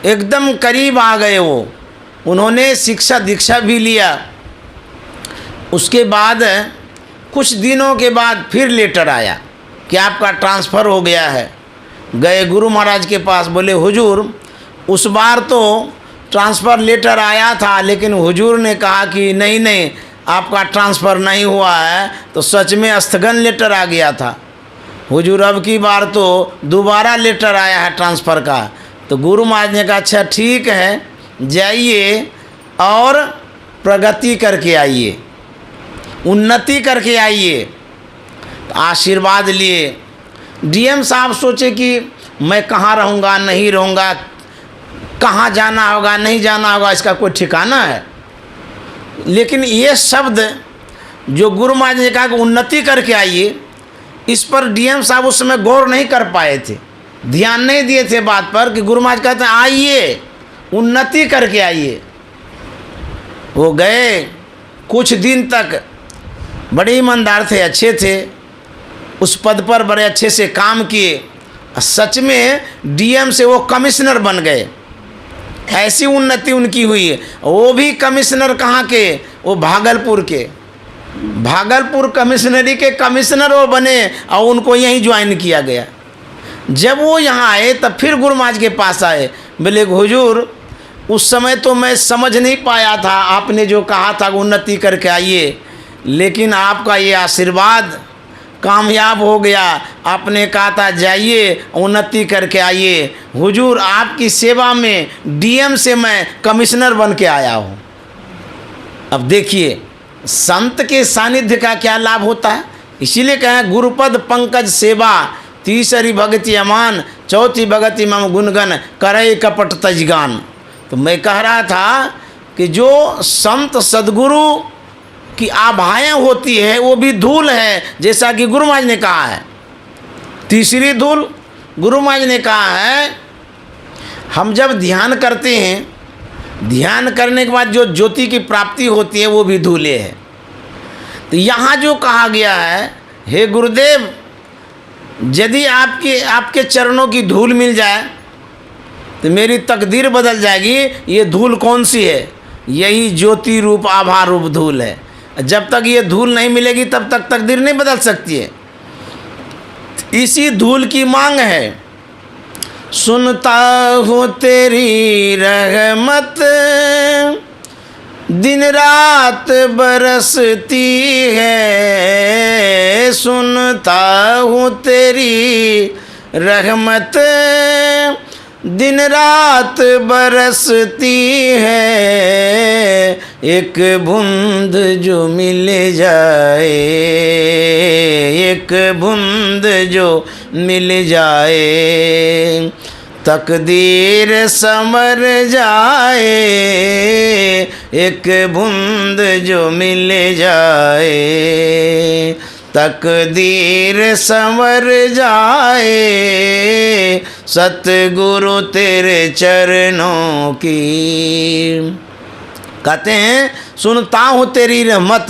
एकदम करीब आ गए। वो उन्होंने शिक्षा दीक्षा भी लिया। उसके बाद कुछ दिनों के बाद फिर लेटर आया कि आपका ट्रांसफ़र हो गया है। गए गुरु महाराज के पास, बोले हुजूर उस बार तो ट्रांसफ़र लेटर आया था, लेकिन हुजूर ने कहा कि नहीं नहीं आपका ट्रांसफ़र नहीं हुआ है, तो सच में स्थगन लेटर आ गया था। हुजूर अब की बार तो दोबारा लेटर आया है ट्रांसफ़र का। तो गुरु महाराज ने कहा अच्छा ठीक है, जाइए और प्रगति करके आइए, उन्नति करके आइए। तो आशीर्वाद लिए। डीएम साहब सोचे कि मैं कहाँ रहूँगा, नहीं रहूँगा, कहाँ जाना होगा, नहीं जाना होगा, इसका कोई ठिकाना है। लेकिन ये शब्द जो गुरु महाराज ने कहा कि उन्नति करके आइए, इस पर डीएम साहब उस समय गौर नहीं कर पाए थे, ध्यान नहीं दिए थे बात पर कि गुरु महाराज कहते हैं आइए उन्नति करके आइए। वो गए, कुछ दिन तक बड़े ईमानदार थे, अच्छे थे, उस पद पर बड़े अच्छे से काम किए। सच में डीएम से वो कमिश्नर बन गए, ऐसी उन्नति उनकी हुई है। वो भी कमिश्नर कहाँ के, वो भागलपुर के, भागलपुर कमिश्नरी के कमिश्नर वो बने और उनको यहीं ज्वाइन किया गया। जब वो यहाँ आए तब फिर गुरु महाराज के पास आए, बोले हुजूर उस समय तो मैं समझ नहीं पाया था, आपने जो कहा था उन्नति करके आइए, लेकिन आपका ये आशीर्वाद कामयाब हो गया। आपने कहा था जाइए उन्नति करके आइए, हुजूर आपकी सेवा में डीएम से मैं कमिश्नर बन के आया हूँ। अब देखिए संत के सानिध्य का क्या लाभ होता है। इसीलिए कहें गुरुपद पंकज सेवा, तीसरी भगति अमान, चौथी भगति मम गुणगन, करे कपट तजगान। तो मैं कह रहा था कि जो संत सदगुरु की आभाएं होती है वो भी धूल है, जैसा कि गुरु महाराज ने कहा है। तीसरी धूल गुरु महाराज ने कहा है, हम जब ध्यान करते हैं, ध्यान करने के बाद जो ज्योति की प्राप्ति होती है वो भी धूले है। तो यहाँ जो कहा गया है, हे गुरुदेव यदि आपके चरणों की धूल मिल जाए तो मेरी तकदीर बदल जाएगी। ये धूल कौन सी है? यही ज्योति रूप आभा रूप धूल है। जब तक ये धूल नहीं मिलेगी तब तक तकदीर नहीं बदल सकती है। इसी धूल की मांग है। सुनता हूँ तेरी रहमत दिन रात बरसती है, सुनता हूँ तेरी रहमत दिन रात बरसती है, एक बूंद जो मिल जाए, एक बूंद जो मिल जाए, तकदीर संवर जाए, एक बूंद जो मिल जाए, तकदीर संवर जाए, सतगुरु तेरे चरणों की। कहते हैं सुनता हूँ तेरी रहमत।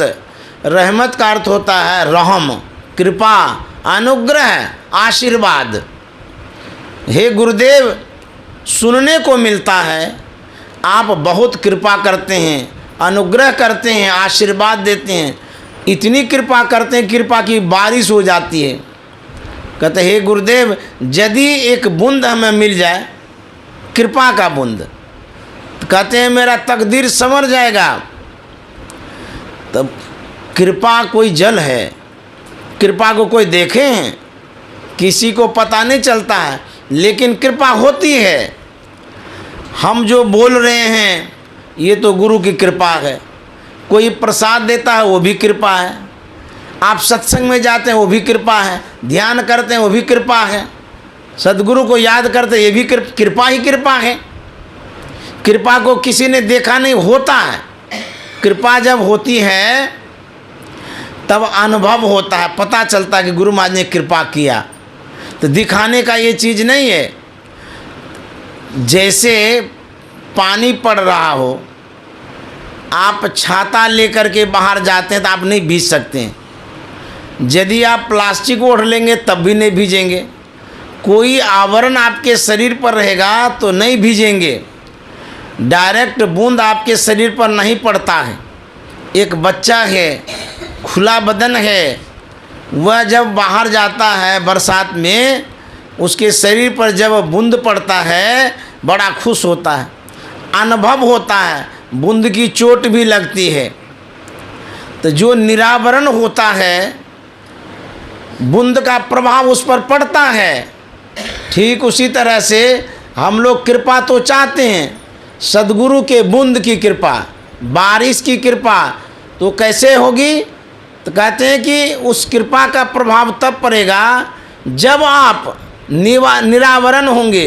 रहमत का अर्थ होता है रहम, कृपा, अनुग्रह, आशीर्वाद। हे गुरुदेव सुनने को मिलता है, आप बहुत कृपा करते हैं, अनुग्रह करते हैं, आशीर्वाद देते हैं। इतनी कृपा करते हैं कृपा की बारिश हो जाती है। कहते हे गुरुदेव यदि एक बूंद हमें मिल जाए, कृपा का बूंद, तो कहते हैं मेरा तकदीर संवर जाएगा। तब कृपा कोई जल है, कृपा को कोई देखे हैं? किसी को पता नहीं चलता है, लेकिन कृपा होती है। हम जो बोल रहे हैं ये तो गुरु की कृपा है। कोई प्रसाद देता है वो भी कृपा है। आप सत्संग में जाते हैं वो भी कृपा है। ध्यान करते हैं वो भी कृपा है। सदगुरु को याद करते हैं ये भी कृपा ही कृपा है। कृपा को किसी ने देखा नहीं, होता है। कृपा जब होती है तब अनुभव होता है, पता चलता है कि गुरु महाराज ने कृपा किया। तो दिखाने का ये चीज़ नहीं है। जैसे पानी पड़ रहा हो, आप छाता लेकर के बाहर जाते हैं तो आप नहीं भीग सकते हैं। यदि आप प्लास्टिक ओढ़ लेंगे तब भी नहीं भीजेंगे। कोई आवरण आपके शरीर पर रहेगा तो नहीं भीजेंगे, डायरेक्ट बूंद आपके शरीर पर नहीं पड़ता है। एक बच्चा है, खुला बदन है, वह जब बाहर जाता है बरसात में, उसके शरीर पर जब बूंद पड़ता है बड़ा खुश होता है, अनुभव होता है, बूंद की चोट भी लगती है। तो जो निरावरण होता है, बूंद का प्रभाव उस पर पड़ता है। ठीक उसी तरह से हम लोग कृपा तो चाहते हैं, सद्गुरु के बूंद की कृपा, बारिश की कृपा, तो कैसे होगी? तो कहते हैं कि उस कृपा का प्रभाव तब पड़ेगा जब आप निरावरण होंगे।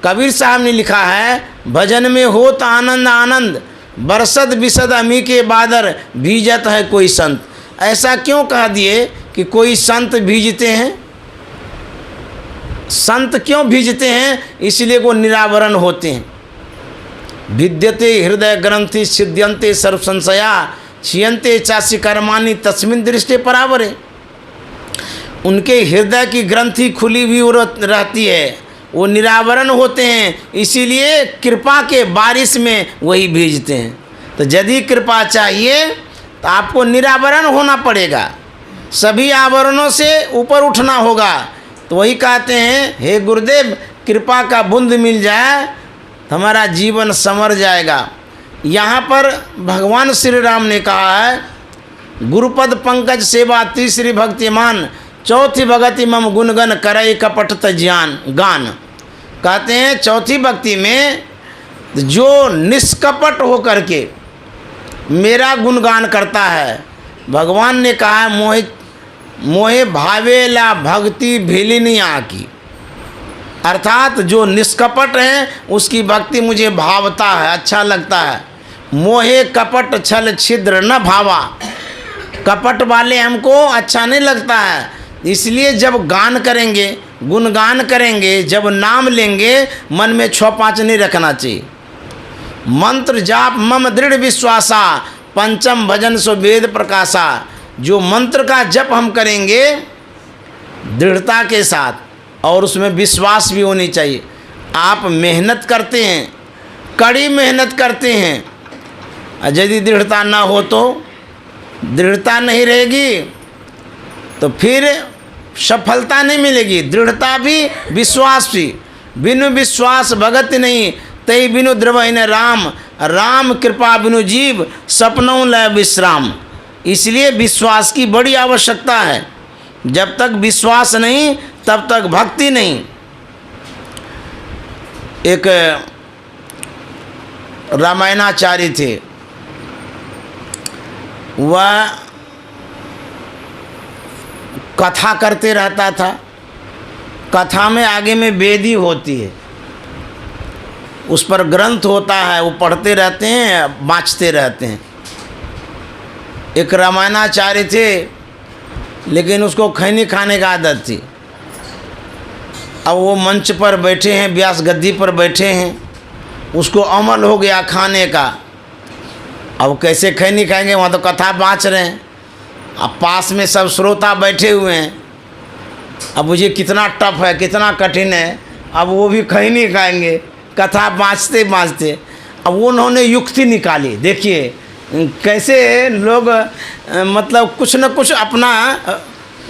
कबीर साहब ने लिखा है, भजन में हो तो आनंद आनंद, बरसत बिसद अमी के बादर, भीजत है कोई संत। ऐसा क्यों कह दिए कि कोई संत भीजते हैं? संत क्यों भीजते हैं? इसलिए वो निरावरण होते हैं। विद्यते हृदय ग्रंथि सिद्ध्यंते सर्व संशया, छियंते चासी कर्माणि तस्मिन् दृष्टि परावरे। उनके हृदय की ग्रंथि खुली हुई रहती है, वो निरावरण होते हैं, इसीलिए कृपा के बारिश में वही भीजते हैं। तो यदि कृपा चाहिए तो आपको निरावरण होना पड़ेगा, सभी आवरणों से ऊपर उठना होगा। तो वही कहते हैं, हे गुरुदेव कृपा का बूंद मिल जाए तो हमारा जीवन संवर जाएगा। यहाँ पर भगवान श्री राम ने कहा है, गुरुपद पंकज सेवा तीसरी भक्तिमान, चौथी भगति मम गुणगन करई कपट ज्ञान गान। कहते हैं चौथी भक्ति में जो निष्कपट हो करके मेरा गुणगान करता है, भगवान ने कहा है, मोहे भावेला भक्ति भिलिनी आकी। अर्थात जो निष्कपट है उसकी भक्ति मुझे भावता है, अच्छा लगता है। मोहे कपट छल छिद्र न भावा, कपट वाले हमको अच्छा नहीं लगता है। इसलिए जब गान करेंगे, गुणगान करेंगे, जब नाम लेंगे, मन में 6-5 नहीं रखना चाहिए। मंत्र जाप मम दृढ़ विश्वासा, पंचम भजन सो वेद प्रकाशा। जो मंत्र का जप हम करेंगे दृढ़ता के साथ और उसमें विश्वास भी होनी चाहिए। आप मेहनत करते हैं, कड़ी मेहनत करते हैं, यदि दृढ़ता ना हो तो दृढ़ता नहीं रहेगी तो फिर सफलता नहीं मिलेगी। दृढ़ता भी विश्वास भी, बिनु विश्वास भगत नहीं, तई बिनु द्रवहीन राम, राम कृपा बिनु जीव सपनों लय विश्राम। इसलिए विश्वास की बड़ी आवश्यकता है। जब तक विश्वास नहीं तब तक भक्ति नहीं। एक रामायणाचार्य थे, वह कथा करते रहता था। कथा में आगे में वेदी होती है, उस पर ग्रंथ होता है, वो पढ़ते रहते हैं, बाँचते रहते हैं। एक रामायणाचार्य थे, लेकिन उसको खैनी खाने का आदत थी। अब वो मंच पर बैठे हैं, व्यास गद्दी पर बैठे हैं, उसको अमल हो गया खाने का। अब कैसे खैनी खाएंगे, वहाँ तो कथा बाँच रहे हैं, अब पास में सब श्रोता बैठे हुए हैं। अब मुझे कितना टफ है, कितना कठिन है, अब वो भी खैनी खाएंगे कथा बाँचते बाँचते। अब उन्होंने युक्ति निकाली। देखिए कैसे लोग मतलब कुछ न कुछ अपना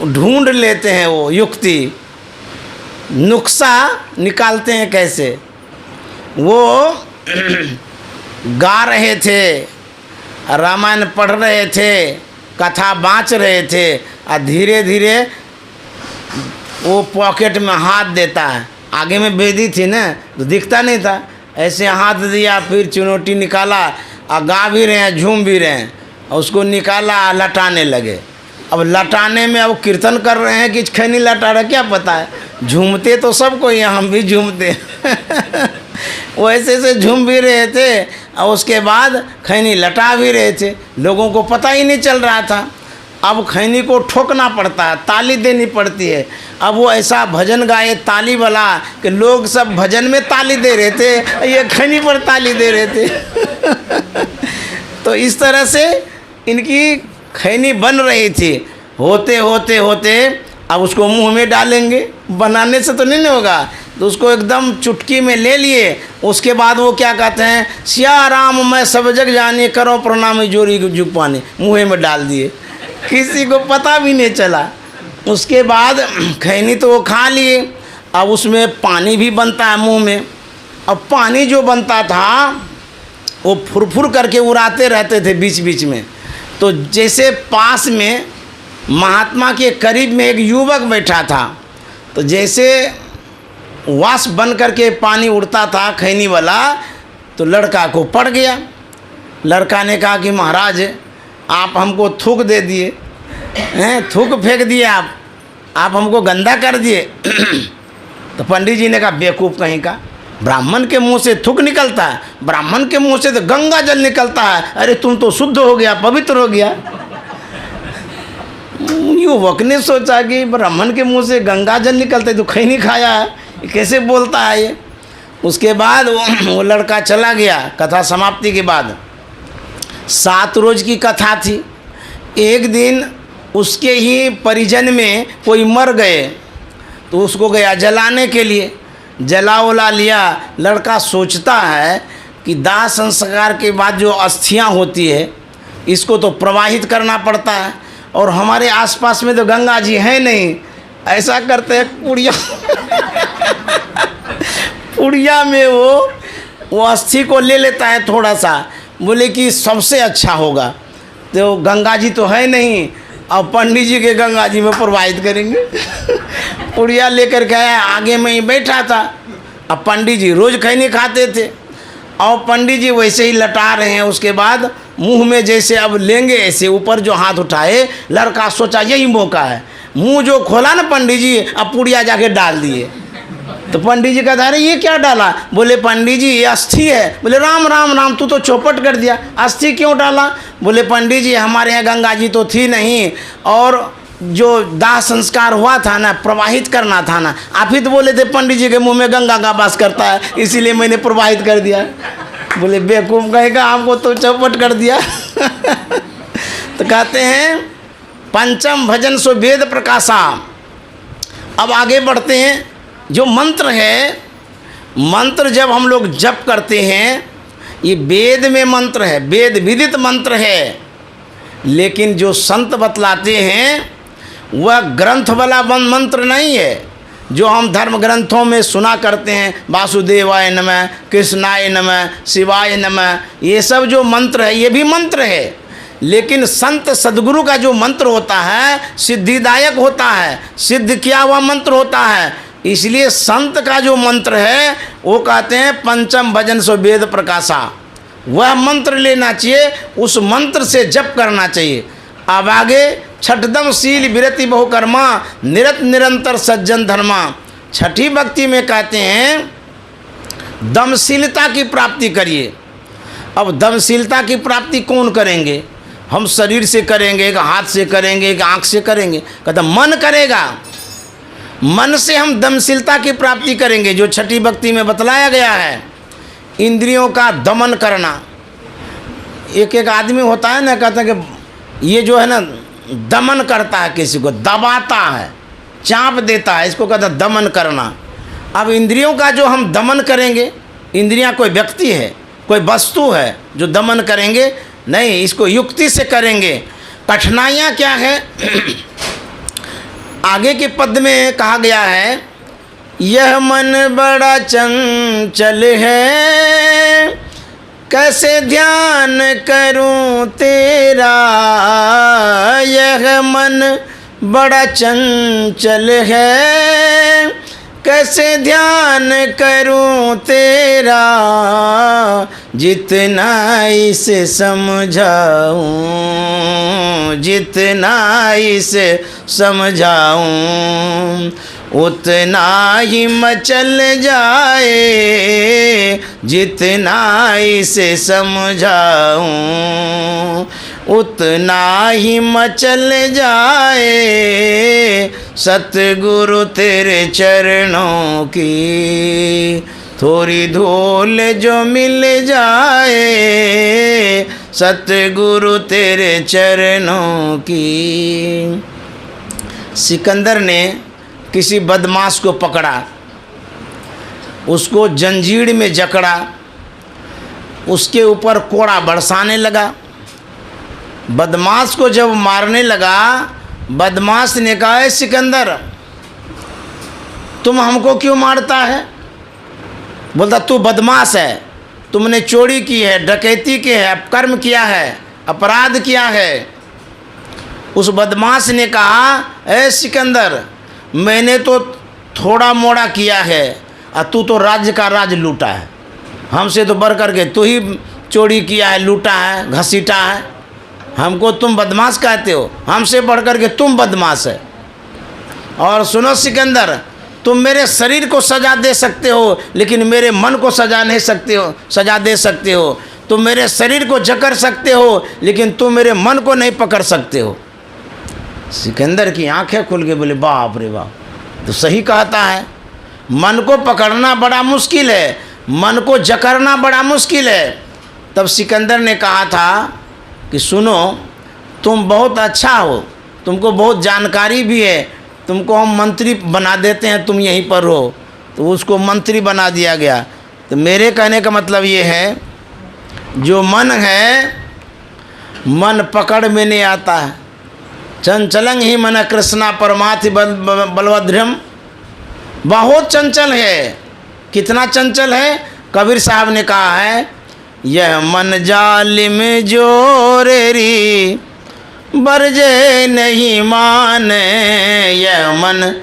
ढूंढ लेते हैं, वो युक्ति नुक्सा निकालते हैं। कैसे वो गा रहे थे, रामायण पढ़ रहे थे, कथा बाँच रहे थे, और धीरे धीरे वो पॉकेट में हाथ देता है। आगे में बेदी थी ना तो दिखता नहीं था, ऐसे हाथ दिया, फिर चुनौती निकाला, और गा भी रहे हैं, झूम भी रहे हैं, और उसको निकाला, लटाने लगे। अब लटाने में अब कीर्तन कर रहे हैं कि खैनी लटा रहा, क्या पता है, झूमते तो सबको ही, हम भी झूमते वो ऐसे से झूम भी रहे थे, और उसके बाद खैनी लटा भी रहे थे। लोगों को पता ही नहीं चल रहा था। अब खैनी को ठोकना पड़ता है, ताली देनी पड़ती है। अब वो ऐसा भजन गाए ताली वाला कि लोग सब भजन में ताली दे रहे थे, ये खैनी पर ताली दे रहे थे तो इस तरह से इनकी खैनी बन रही थी। होते होते होते अब उसको मुंह में डालेंगे, बनाने से तो नहीं होगा। तो उसको एकदम चुटकी में ले लिए। उसके बाद वो क्या कहते हैं, सिया राम मैं सब जग जाने, करो प्रणाम जोरी जुग पाने, मुँह में डाल दिए, किसी को पता भी नहीं चला। उसके बाद खैनी तो वो खा लिए। अब उसमें पानी भी बनता है मुंह में। अब पानी जो बनता था वो फुरफुर करके उड़ाते रहते थे बीच बीच में। तो जैसे पास में महात्मा के करीब में एक युवक बैठा था, तो जैसे वाष्प बन करके पानी उड़ता था खैनी वाला, तो लड़का को पड़ गया। लड़का ने कहा कि महाराज आप हमको थूक दे दिए हैं, थूक फेंक दिए, आप हमको गंदा कर दिए। तो पंडित जी ने कहा बेवकूफ़ कहीं का, ब्राह्मण के मुंह से थूक निकलता है, ब्राह्मण के मुंह से तो गंगा जल निकलता है, अरे तुम तो शुद्ध हो गया, पवित्र हो गया। युवक ने सोचा कि ब्राह्मण के मुंह से गंगा जल निकलता है, तो खैनी खाया है, कैसे बोलता है ये। उसके बाद वो लड़का चला गया। कथा समाप्ति के बाद 7 रोज की कथा थी। एक दिन उसके ही परिजन में कोई मर गए, तो उसको गया जलाने के लिए, जला उला लिया। लड़का सोचता है कि दाह संस्कार के बाद जो अस्थियां होती है इसको तो प्रवाहित करना पड़ता है, और हमारे आसपास में तो गंगा जी है नहीं। ऐसा करते हैं पुड़िया पुड़िया में वो अस्थि को ले लेता है थोड़ा सा, बोले कि सबसे अच्छा होगा। तो गंगा जी तो है नहीं, अब पंडित जी के गंगा जी में प्रवाहित करेंगे। पुड़िया लेकर गया, आगे में ही बैठा था। अब पंडित जी रोज़ खैनी खाते थे, और पंडित जी वैसे ही लटा रहे हैं। उसके बाद मुंह में जैसे अब लेंगे, ऐसे ऊपर जो हाथ उठाए, लड़का सोचा यही मौका है, मुंह जो खोला ना पंडित जी, अब पुड़िया जाके डाल दिए। तो पंडित जी कहता अरे ये क्या डाला? बोले पंडित जी ये अस्थि है। बोले राम राम राम, तू तो चौपट कर दिया, अस्थि क्यों डाला? बोले पंडित जी हमारे यहाँ गंगा जी तो थी नहीं, और जो दाह संस्कार हुआ था ना, प्रवाहित करना था ना, आप ही तो बोले थे पंडित जी के मुंह में गंगा का वास करता है, इसीलिए मैंने प्रवाहित कर दिया। बोले बेवकूफ़ कहेगा, आपको तो चौपट कर दिया। तो कहते हैं पंचम भजन सो वेद प्रकाशा। अब आगे बढ़ते हैं। जो मंत्र है, मंत्र जब हम लोग जप करते हैं, ये वेद में मंत्र है, वेद विदित मंत्र है, लेकिन जो संत बतलाते हैं वह ग्रंथ वाला मंत्र नहीं है जो हम धर्म ग्रंथों में सुना करते हैं। वासुदेवाय नमः, कृष्णाय नमः, शिवाय नमः, ये सब जो मंत्र है ये भी मंत्र है, लेकिन संत सद्गुरु का जो मंत्र होता है सिद्धिदायक होता है, सिद्ध किया हुआ मंत्र होता है। इसलिए संत का जो मंत्र है वो कहते हैं पंचम भजन सो वेद प्रकाशा, वह मंत्र लेना चाहिए, उस मंत्र से जप करना चाहिए। अब आगे छठदम शील विरति बहुकर्मा, निरत निरंतर सज्जन धर्मा। छठी भक्ति में कहते हैं दमशीलता की प्राप्ति करिए। अब दमशीलता की प्राप्ति कौन करेंगे? हम शरीर से करेंगे, एक हाथ से करेंगे, एक आँख से करेंगे? कहता मन करेगा, मन से हम दमशीलता की प्राप्ति करेंगे। जो छठी भक्ति में बतलाया गया है इंद्रियों का दमन करना। एक एक आदमी होता है ना, कहता है कि ये जो है ना दमन करता है, किसी को दबाता है, चाँप देता है, इसको कहता है दमन करना। अब इंद्रियों का जो हम दमन करेंगे, इंद्रियां कोई व्यक्ति है, कोई वस्तु है जो दमन करेंगे? नहीं, इसको युक्ति से करेंगे। कठिनाइयाँ क्या है? आगे के पद में कहा गया है यह मन बड़ा चंचल है, कैसे ध्यान करूं तेरा। यह मन बड़ा चंचल है, कैसे ध्यान करूं तेरा। जितना इसे समझाऊं, जितना इसे समझाऊं, उतना ही मचल जाए। जितना इसे समझाऊं, उतना ही मचल जाए। सतगुरु तेरे चरणों की थोड़ी धूल जो मिल जाए। सतगुरु तेरे चरणों की। सिकंदर ने किसी बदमाश को पकड़ा, उसको जंजीर में जकड़ा, उसके ऊपर कोड़ा बरसाने लगा। बदमाश को जब मारने लगा, बदमाश ने कहा, ए सिकंदर, तुम हमको क्यों मारता है? बोलता, तू बदमाश है, तुमने चोरी की है, डकैती की है, अपकर्म किया है, अपराध किया है। उस बदमाश ने कहा, ए सिकंदर, मैंने तो थोड़ा मोड़ा किया है और तू तो राज्य का राज लूटा है। हमसे तो बढ़ करके तू ही चोरी किया है, लूटा है, घसीटा है। हमको तुम बदमाश कहते हो, हमसे बढ़ करके तुम बदमाश है। और सुनो सिकंदर, तुम मेरे शरीर को सजा दे सकते हो, लेकिन मेरे मन को सजा नहीं सकते हो, सजा दे सकते हो। तुम मेरे शरीर को जकड़ सकते हो, लेकिन तुम मेरे मन को नहीं पकड़ सकते हो। सिकंदर की आंखें खुल गई, बोले बाप रे बाप, तो सही कहता है। मन को पकड़ना बड़ा मुश्किल है, मन को जकड़ना बड़ा मुश्किल है। तब सिकंदर ने कहा था कि सुनो, तुम बहुत अच्छा हो, तुमको बहुत जानकारी भी है, तुमको हम मंत्री बना देते हैं, तुम यहीं पर हो। तो उसको मंत्री बना दिया गया। तो मेरे कहने का मतलब ये है, जो मन है, मन पकड़ में नहीं आता है। चंचलं ही मन कृष्णा परमाथि बलवद्रम, बहुत चंचल है। कितना चंचल है? कबीर साहब ने कहा है, यह मन जालिम जोरेरी बरजे नहीं माने, यह मन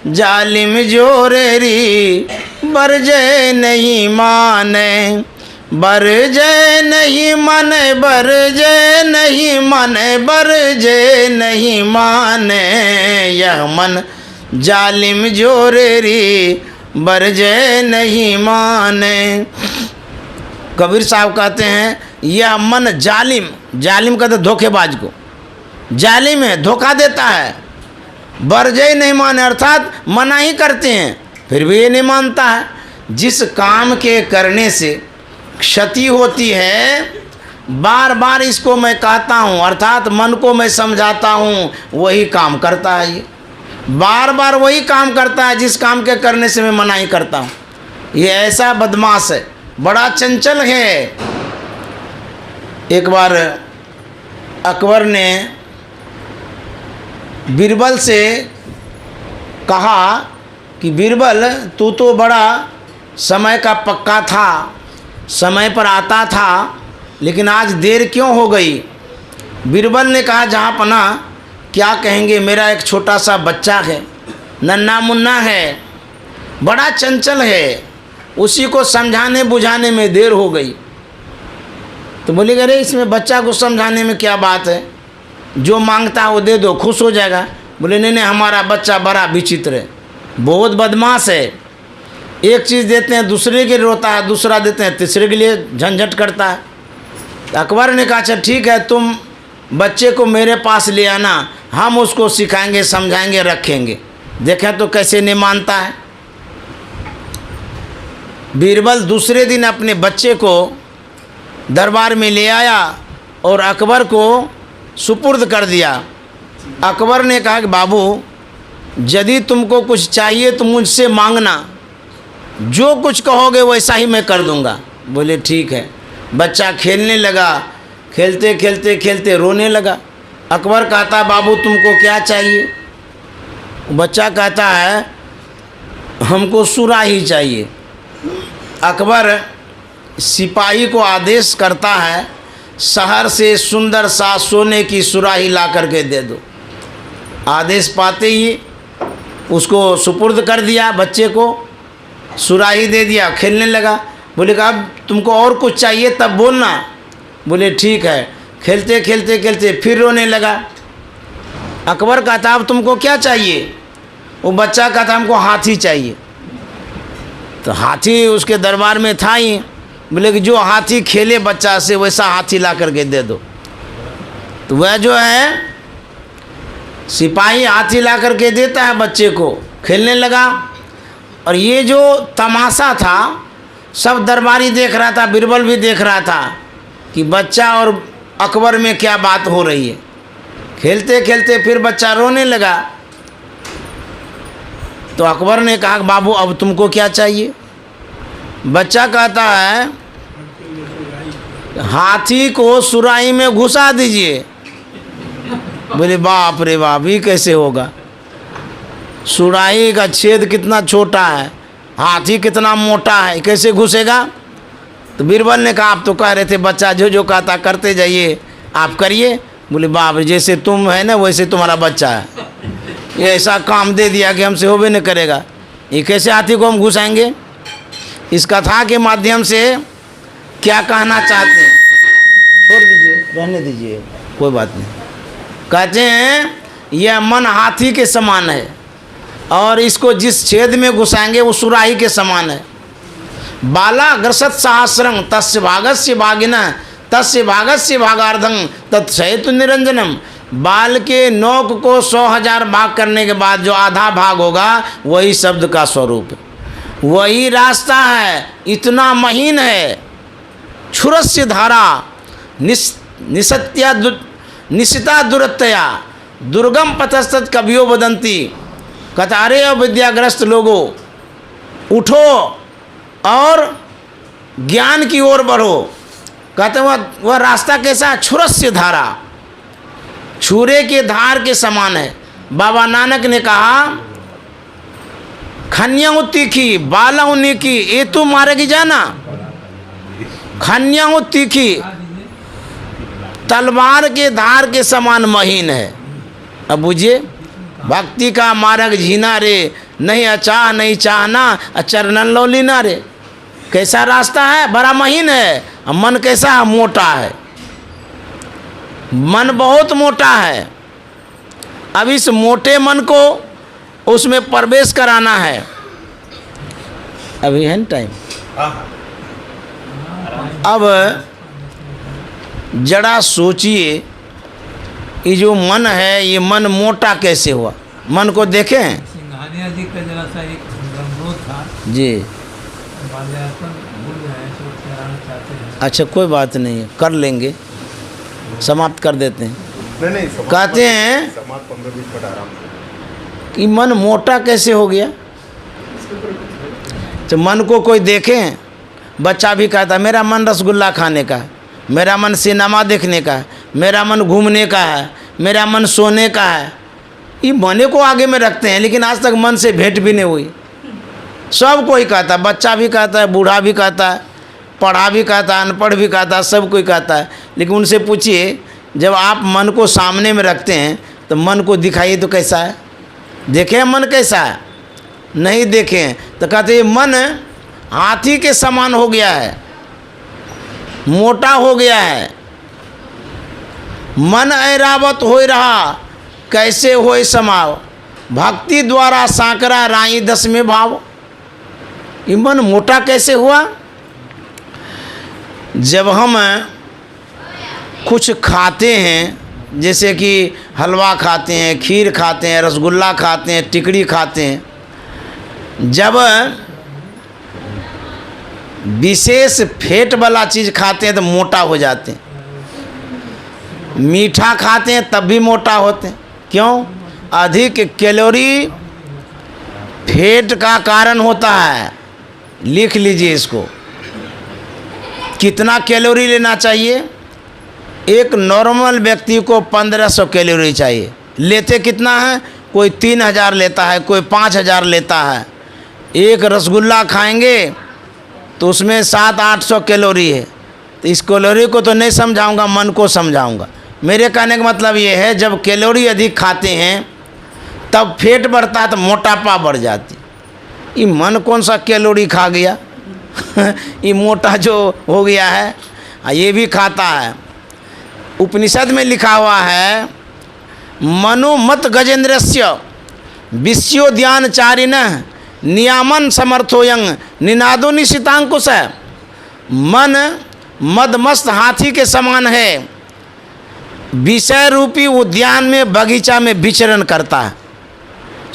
जालिम जोरेरी बरजे नहीं माने, बरजे नहीं माने, बरजे नहीं माने, बरजे नहीं माने, यह मन जालिम जोरेरी बरजे नहीं माने। कबीर साहब कहते हैं, यह मन जालिम, जालिम कहते धोखेबाज को, जालिम है, धोखा देता है। बरजे नहीं माने अर्थात मना ही करते हैं, फिर भी ये नहीं मानता है। जिस काम के करने से क्षति होती है, बार बार इसको मैं कहता हूँ, अर्थात मन को मैं समझाता हूँ, वही काम करता है। ये बार बार वही काम करता है जिस काम के करने से मैं मना ही करता हूँ। ये ऐसा बदमाश है, बड़ा चंचल है। एक बार अकबर ने बीरबल से कहा कि बीरबल, तू तो बड़ा समय का पक्का था, समय पर आता था, लेकिन आज देर क्यों हो गई? बीरबल ने कहा, जहाँ पना क्या कहेंगे, मेरा एक छोटा सा बच्चा है, नन्हा मुन्ना है, बड़ा चंचल है, उसी को समझाने बुझाने में देर हो गई। तो बोले, अरे इसमें बच्चा को समझाने में क्या बात है, जो मांगता है वो दे दो, खुश हो जाएगा। बोले नहीं नहीं, हमारा बच्चा बड़ा विचित्र है, बहुत बदमाश है। एक चीज़ देते हैं दूसरे के लिए रोता है, दूसरा देते हैं तीसरे के लिए झंझट करता है। अकबर ने कहा, अच्छा ठीक है, तुम बच्चे को मेरे पास ले आना, हम उसको सिखाएंगे, समझाएंगे, रखेंगे, देखें तो कैसे नहीं मानता है। बीरबल दूसरे दिन अपने बच्चे को दरबार में ले आया और अकबर को सुपुर्द कर दिया। अकबर ने कहा कि बाबू, यदि तुमको कुछ चाहिए तो मुझसे मांगना, जो कुछ कहोगे वैसा ही मैं कर दूंगा। बोले ठीक है। बच्चा खेलने लगा, खेलते खेलते खेलते रोने लगा। अकबर कहता, बाबू तुमको क्या चाहिए? बच्चा कहता है, हमको सुराही चाहिए। अकबर सिपाही को आदेश करता है, शहर से सुंदर सा सोने की सुराही ला करके दे दो। आदेश पाते ही उसको सुपुर्द कर दिया, बच्चे को सुराही दे दिया, खेलने लगा। बोले कि अब तुमको और कुछ चाहिए तब बोलना। बोले ठीक है। खेलते खेलते खेलते फिर रोने लगा। अकबर कहता, अब तुमको क्या चाहिए? वो बच्चा कहता, हमको हाथी चाहिए। तो हाथी उसके दरबार में था ही। बोले कि जो हाथी खेले बच्चा से वैसा हाथी ला करके दे दो। तो वह जो है सिपाही हाथी ला करके देता है बच्चे को, खेलने लगा। और ये जो तमाशा था सब दरबारी देख रहा था, बीरबल भी देख रहा था कि बच्चा और अकबर में क्या बात हो रही है। खेलते खेलते फिर बच्चा रोने लगा। तो अकबर ने कहा बाबू अब तुमको क्या चाहिए? बच्चा कहता है हाथी को सुराही में घुसा दीजिए। बोले बाप रे बाप, ये कैसे होगा? सुराही का छेद कितना छोटा है, हाथी कितना मोटा है, कैसे घुसेगा? तो बीरबल ने कहा आप तो कह रहे थे बच्चा जो जो कहता करते जाइए, आप करिए। बोले बाप रे, जैसे तुम है ना वैसे तुम्हारा बच्चा है, ये ऐसा काम दे दिया कि हमसे होबे नहीं करेगा। ये कैसे हाथी को हम घुसाएंगे? इस कथा के माध्यम से क्या कहना चाहते हैं? छोड़ दीजिए, रहने दीजिए, कोई बात नहीं। कहते हैं यह मन हाथी के समान है और इसको जिस छेद में घुसाएंगे वो सुराही के समान है। बाला ग्रसत सहस्रं तस्य भागस्य भागिनः तस्य भागस्य भागार्धं तत्सहेतु निरंजनम। बाल के नोक को 100,000 भाग करने के बाद जो आधा भाग होगा वही शब्द का स्वरूप है, वही रास्ता है, इतना महीन है। क्षुरस्य धारा निशिता दुरतया दुर्गम पथस्तत कवियो वदंती। कतारे अविद्याग्रस्त लोगों उठो और ज्ञान की ओर बढ़ो। कहते वह रास्ता कैसा? क्षुरस्य धारा, छुरे के धार के समान है। बाबा नानक ने कहा खन्याऊ तीखी बालाऊ नीकी ये तू मारेगी जाना। खन्याऊ तीखी तलवार के धार के समान महीन है। अब बुझिए, भक्ति का मार्ग झीना रे, नहीं अचाह नहीं चाहना चरणन लो लीना रे। कैसा रास्ता है? बड़ा महीन है। मन कैसा है? मोटा है, मन बहुत मोटा है। अब इस मोटे मन को उसमें प्रवेश कराना है। अभी है ना टाइम? अब जरा सोचिए, ये जो मन है ये मन मोटा कैसे हुआ? मन को देखें। सिंघानिया जी का जरा सा एक अनुरोध था जी। भूल गए, तो कराना चाहते हैं। अच्छा कोई बात नहीं, कर लेंगे, समाप्त कर देते हैं। नहीं कहते हैं 15-20 मिनट आराम से। कि मन मोटा कैसे हो गया? तो मन को कोई देखें, बच्चा भी कहता है मेरा मन रसगुल्ला खाने का है, मेरा मन सिनेमा देखने का है, मेरा मन घूमने का है, मेरा मन सोने का है। ये मने को आगे में रखते हैं, लेकिन आज तक मन से भेंट भी नहीं हुई। सब कोई कहता है, बच्चा भी कहता है, बूढ़ा भी कहता है, पढ़ा भी कहता है, अनपढ़ भी कहता है, सब कोई कहता है। लेकिन उनसे पूछिए, जब आप मन को सामने में रखते हैं तो मन को दिखाइए तो कैसा है? देखें मन कैसा है? नहीं देखें तो कहते हैं मन हाथी के समान हो गया है, मोटा हो गया है। मन ऐरावत हो रहा कैसे होय समाव, भक्ति द्वारा सांकरा राई 10वें भाव। ये मन मोटा कैसे हुआ? जब हम कुछ खाते हैं, जैसे कि हलवा खाते हैं, खीर खाते हैं, रसगुल्ला खाते हैं, टिकड़ी खाते हैं, जब विशेष फैट वाला चीज़ खाते हैं तो मोटा हो जाते हैं। मीठा खाते हैं तब भी मोटा होते हैं। क्यों? अधिक कैलोरी फैट का कारण होता है। लिख लीजिए इसको, कितना कैलोरी लेना चाहिए? एक नॉर्मल व्यक्ति को 1500 कैलोरी चाहिए। लेते कितना है? कोई 3000 लेता है, कोई 5000 लेता है। एक रसगुल्ला खाएंगे तो उसमें 700-800 कैलोरी है। तो इस कैलोरी को तो नहीं समझाऊंगा, मन को समझाऊंगा। मेरे कहने का मतलब ये है, जब कैलोरी अधिक खाते हैं तब फैट बढ़ता है तो मोटापा बढ़ जाती। ये मन कौन सा कैलोरी खा गया? ये मोटा जो हो गया है, ये भी खाता है। उपनिषद में लिखा हुआ है मनोमत गजेंद्रस्य विश्योद्यानचारिणः नियामन समर्थोयं निनादो निशितांकुश। मन मदमस्त हाथी के समान है, विषय रूपी उद्यान में बगीचा में विचरण करता है,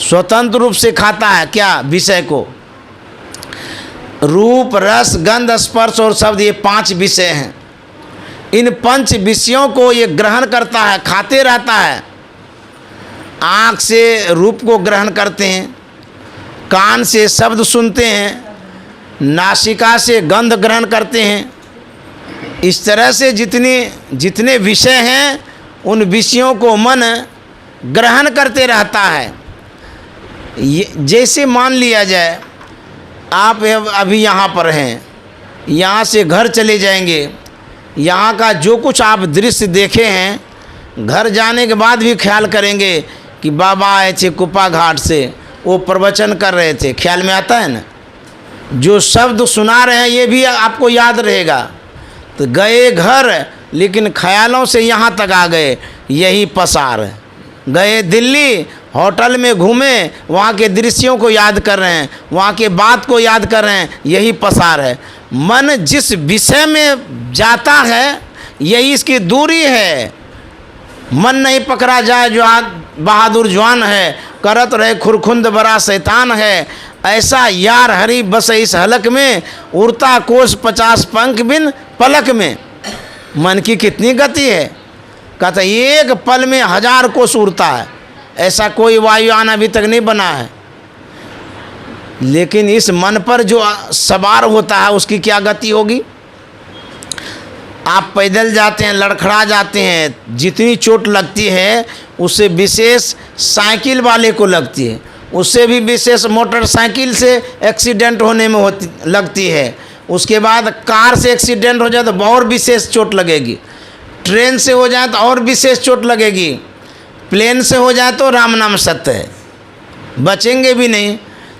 स्वतंत्र रूप से खाता है। क्या? विषय को। रूप रस गंध स्पर्श और शब्द, ये 5 विषय हैं। इन 5 विषयों को ये ग्रहण करता है, खाते रहता है। आँख से रूप को ग्रहण करते हैं, कान से शब्द सुनते हैं, नासिका से गंध ग्रहण करते हैं। इस तरह से जितने विषय हैं उन विषयों को मन ग्रहण करते रहता है। जैसे मान लिया जाए आप अभी यहाँ पर हैं, यहाँ से घर चले जाएंगे, यहाँ का जो कुछ आप दृश्य देखे हैं, घर जाने के बाद भी ख्याल करेंगे कि बाबा आए थे कुप्पा घाट से, वो प्रवचन कर रहे थे, ख्याल में आता है ना। जो शब्द सुना रहे हैं ये भी आपको याद रहेगा। तो गए घर लेकिन ख्यालों से यहाँ तक आ गए, यही पसार है। गए दिल्ली, होटल में घूमे, वहाँ के दृश्यों को याद कर रहे हैं, वहाँ के बात को याद कर रहे हैं, यही पसार है। मन जिस विषय में जाता है यही इसकी दूरी है। मन नहीं पकड़ा जाए जो बहादुर जवान है, करत रहे खुरखुंद बड़ा शैतान है। ऐसा यार हरी बस इस हलक में, उड़ता कोस 50 पंख बिन पलक में। मन की कितनी गति है, कहता एक पल में 1000 कोस उड़ता है। ऐसा कोई वायुयान अभी तक नहीं बना है। लेकिन इस मन पर जो सवार होता है उसकी क्या गति होगी। आप पैदल जाते हैं, लड़खड़ा जाते हैं, जितनी चोट लगती है उससे विशेष साइकिल वाले को लगती है, उससे भी विशेष मोटरसाइकिल से एक्सीडेंट होने में लगती है। उसके बाद कार से एक्सीडेंट हो जाए तो और विशेष चोट लगेगी, ट्रेन से हो जाए तो और विशेष चोट लगेगी, प्लेन से हो जाए तो राम नाम सत्य है, बचेंगे भी नहीं।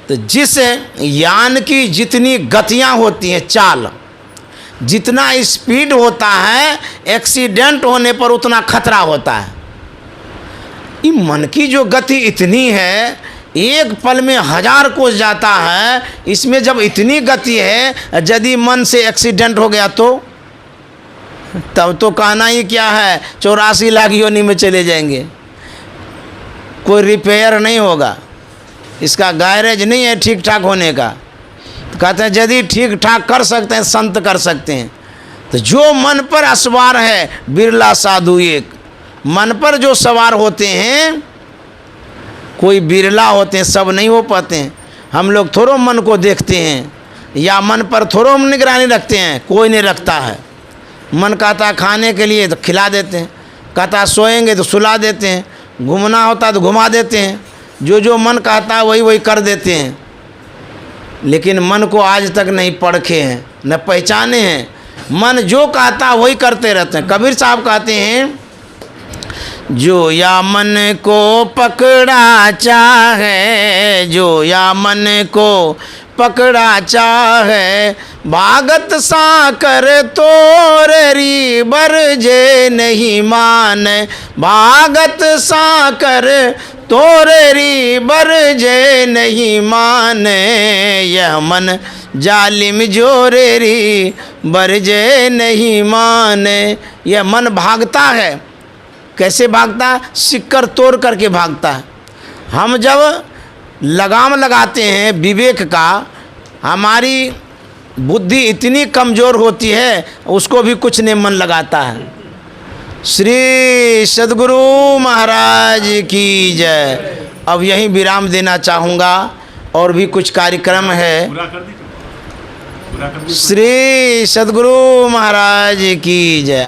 तो जिस यान की जितनी गतियाँ होती हैं, चाल जितना स्पीड होता है, एक्सीडेंट होने पर उतना खतरा होता है। ये मन की जो गति इतनी है, एक पल में 1000 कोस जाता है। इसमें जब इतनी गति है, यदि मन से एक्सीडेंट हो गया तो तब तो कहना ही क्या है, 84 लाख योनि में चले जाएंगे, कोई रिपेयर नहीं होगा, इसका गैरेज नहीं है ठीक ठाक होने का। तो कहते हैं यदि ठीक ठाक कर सकते हैं संत कर सकते हैं। तो जो मन पर असवार है, बिरला साधु एक, मन पर जो सवार होते हैं कोई बिरला होते हैं, सब नहीं हो पाते हैं। हम लोग थोड़ा मन को देखते हैं या मन पर थोड़ा हम निगरानी रखते हैं, कोई नहीं रखता है। मन कहता है खाने के लिए तो खिला देते हैं, कहता है सोएंगे तो सुला देते हैं, घूमना होता है तो घुमा देते हैं, जो मन कहता है वही कर देते हैं। लेकिन मन को आज तक नहीं परखे हैं, न पहचाने हैं। मन जो कहता है वही करते रहते हैं। कबीर साहब कहते हैं, जो या मन को पकड़ा चाहे, जो या मन को पकड़ा चाहे, भागत सा कर तोररी बरजे नहीं माने, भागत सा कर तोररी बरजे नहीं माने, यह मन जालिम जोरेरी बरजे नहीं माने। यह मन भागता है, कैसे भागता है, सिक्कर तोड़ करके भागता है। हम जब लगाम लगाते हैं विवेक का, हमारी बुद्धि इतनी कमज़ोर होती है उसको भी कुछ नहीं मन लगाता है। श्री सद्गुरु महाराज की जय। अब यहीं विराम देना चाहूँगा, और भी कुछ कार्यक्रम है। श्री सद्गुरु महाराज की जय।